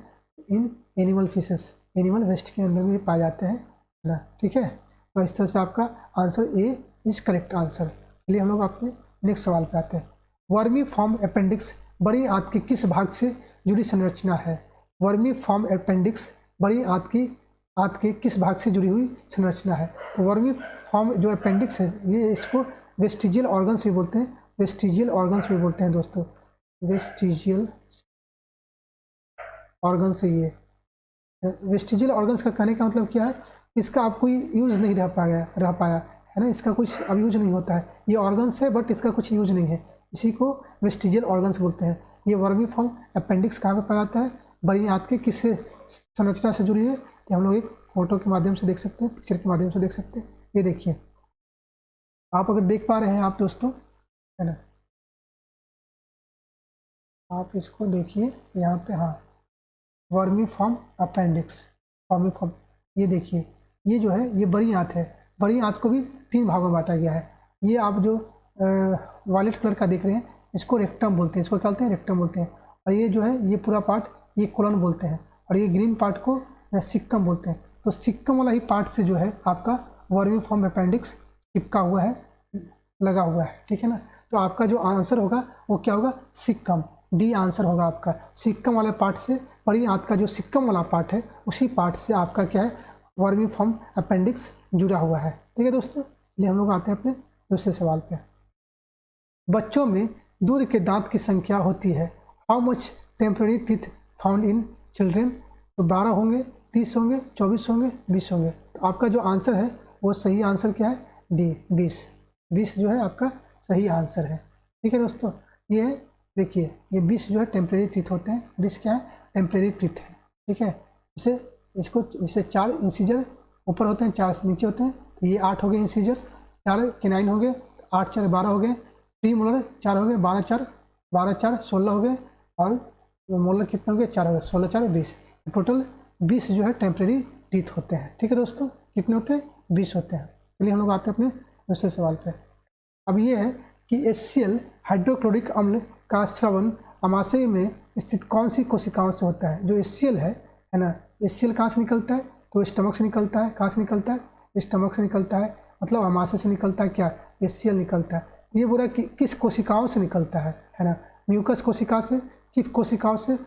in animal fishes, animal waste के अंदर भी पाए जाते हैं ना। ठीक है, तो इस तरह से आपका answer A is correct answer. चलिए हम लोग अपने नेक्स्ट सवाल पे आते हैं। वर्मी फॉर्म अपेंडिक्स बड़ी आंत के किस भाग से जुड़ी संरचना है। वर्मी फॉर्म अपेंडिक्स बड़ी आंत के किस भाग से जुड़ी हुई संरचना है। तो वर्मी फॉर्म जो अपेंडिक्स है, ये इसको वेस्टिजियल ऑर्गन्स भी बोलते हैं, वेस्टिजियल ऑर्गन्स भी बोलते हैं दोस्तों, वेस्टिजियल ऑर्गन्स है ये। वेस्टिजियल ऑर्गन्स का कहने का मतलब क्या है, इसका आप कोई यूज़ नहीं रह पाया है ना, इसका कुछ अब यूज नहीं होता है। ये ऑर्गन्स है बट इसका कुछ यूज नहीं है, इसी को वेस्टिजियल ऑर्गन्स बोलते हैं। ये वर्मी फॉर्म अपेंडिक्स कहाँ पे पाया जाता है, बड़ी आंत के किस संरचना से जुड़ी है, ये हम लोग एक फोटो के माध्यम से देख सकते हैं, पिक्चर के माध्यम से देख सकते हैं। ये देखिए, आप अगर देख पा रहे हैं आप दोस्तों, है ना, आप इसको देखिए यहाँ पे, हाँ, vermi form appendix, vermi form, ये देखिए, ये जो है ये बड़ी आंत है। बड़ी आंत को भी 3 भागों में बांटा गया है। ये आप जो वायलेट कलर का देख रहे हैं, इसको रेक्टम बोलते हैं, इसको क्या बोलते हैं, रेक्टम बोलते हैं। और ये जो है ये पूरा पार्ट, ये कोलन बोलते हैं, और ये ग्रीन पार्ट को सिक्कम बोलते हैं। तो सिक्कम वाला ही पार्ट से जो है आपका वर्मी फॉर्म अपेंडिक्स चिपका हुआ है, लगा हुआ है। ठीक है ना, तो आपका जो आंसर होगा वो क्या होगा, सिक्कम, डी आंसर होगा आपका। सिक्कम वाले पार्ट से, बड़ी आंत का जो सिक्कम वाला पार्ट है, उसी पार्ट से आपका क्या है, वर्मी फॉर्म अपेंडिक्स जुड़ा हुआ है। ठीक है दोस्तों, चलिए हम लोग आते हैं अपने दूसरे सवाल पे। बच्चों में दूध के दांत की संख्या होती है, how much temporary teeth found in children? तो 12 होंगे, 30 होंगे, 24 होंगे, 20 होंगे। तो आपका जो आंसर है वो सही आंसर क्या है? डी 20। 20 जो है आपका सही आंसर है। ठीक है दोस्तों, ये है, देखिए ये 20 जो है टेम्परेरी टीथ होते हैं। 20 क्या है? टेम्परेरी टीथ है। ठीक है, इसे 4 इंसीजर ऊपर होते हैं, 4 नीचे होते हैं, तो ये 8 हो गए इंसीजर, 4 केनाइन हो गए, 8 4 12 हो गए, प्री मोलर 4 हो गए, 12 4 16 हो गए, और मोलर कितने हो गए? 4 हो गए, 16 4 20। टोटल 20 जो है टेम्परेरी टीथ होते हैं। ठीक है दोस्तों, कितने होते हैं? 20 होते हैं। चलिए हम लोग आते हैं अपने दूसरे सवाल पे। अब ये है कि HCl हाइड्रोक्लोरिक अम्ल का स्रवण अमाशय में स्थित कौन सी कोशिकाओं से होता है? जो HCl है ना, HCl कहाँ से निकलता है? तो स्टमक से निकलता है। कहाँ से निकलता है? स्टमक से निकलता है, मतलब अमाशय से निकलता है। क्या? HCl निकलता है। ये बोला कि किस कोशिकाओं से निकलता है ना? म्यूकस कोशिका से, चिप कोशिकाओं से,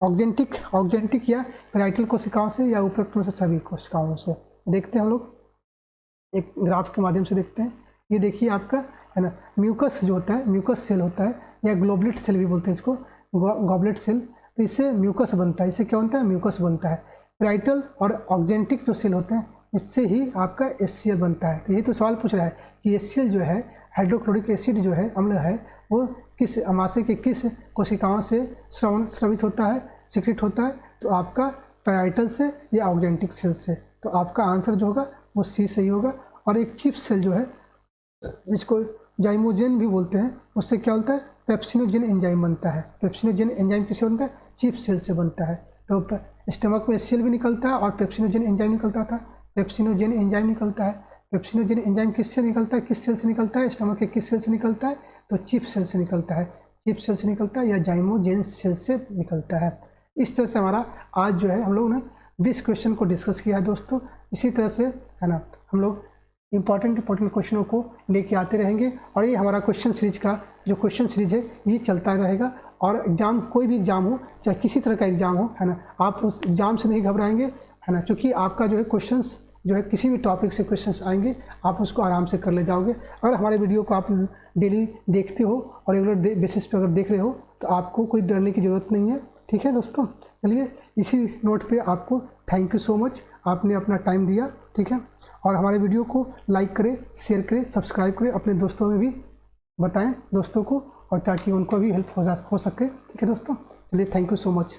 ऑक्जेंटिक या पेराइटल कोशिकाओं से, या उपरोक्त में से सभी कोशिकाओं से। देखते हैं हम लोग एक ग्राफ के माध्यम से देखते हैं। ये देखिए आपका है ना, म्यूकस जो होता है, म्यूकस सेल होता है, या ग्लोबुलेट सेल भी बोलते हैं इसको, गॉबलेट सेल। तो इससे म्यूकस बनता है। इससे क्या बनता है? म्यूकस बनता है। पेराइटल और ऑक्जेंटिक जो सेल होते हैं, इससे ही आपका HCl बनता है। तो ये तो सवाल पूछ रहा है कि HCl जो है, हाइड्रोक्लोरिक एसिड जो है, अम्ल है, वो किस अमाशय के किस कोशिकाओं से स्रवित होता है, सिक्रेट होता है? तो आपका पेराइटल से या ऑक्जेंटिक सेल से। तो आपका आंसर जो होगा वो C सही होगा। और एक चिप सेल जो है, जिसको जाइमोजेन भी बोलते हैं, उससे क्या होता है? पेप्सिनोजेन एंजाइम बनता है। पेप्सिनोजेन एंजाइम किससे बनता है? चिप सेल से बनता है। तो स्टमक में HCl भी निकलता है और पेप्सिनोजेन एंजाइम निकलता था। पेप्सिनोजेन एंजाइम निकलता है। पेप्सिनोजेन एंजाइम किससे निकलता है? किस सेल से निकलता है? स्टमक के किस सेल से निकलता है? तो चिप सेल से निकलता है। चिप सेल से निकलता है या जाइमोजेन सेल से निकलता है। इस तरह से हमारा आज जो है हम लोग ने 20 क्वेश्चन को डिस्कस किया है दोस्तों। इसी तरह से है ना, हम लोग इंपॉर्टेंट क्वेश्चनों को लेके आते रहेंगे, और ये हमारा क्वेश्चन सीरीज का जो क्वेश्चन सीरीज है ये चलता रहेगा। और एग्जाम, कोई भी एग्जाम हो, चाहे किसी तरह का एग्जाम हो, है ना, आप उस एग्जाम से नहीं घबराएंगे, है ना, क्योंकि आपका जो है क्वेश्चंस जो है, किसी भी टॉपिक से क्वेश्चंस आएंगे, आप उसको आराम से कर ले जाओगे। अगर हमारे वीडियो को आप डेली देखते हो और रेगुलर बेसिस पे अगर देख रहे हो, तो आपको कोई डरने की ज़रूरत नहीं है। ठीक है दोस्तों, चलिए इसी नोट पे आपको थैंक यू सो मच, आपने अपना टाइम दिया। ठीक है, और हमारे वीडियो को लाइक करें, शेयर करें, सब्सक्राइब करें, अपने दोस्तों में भी बताएं दोस्तों को, और ताकि उनको भी हेल्प हो सके। ठीक है दोस्तों, चलिए थैंक यू सो मच।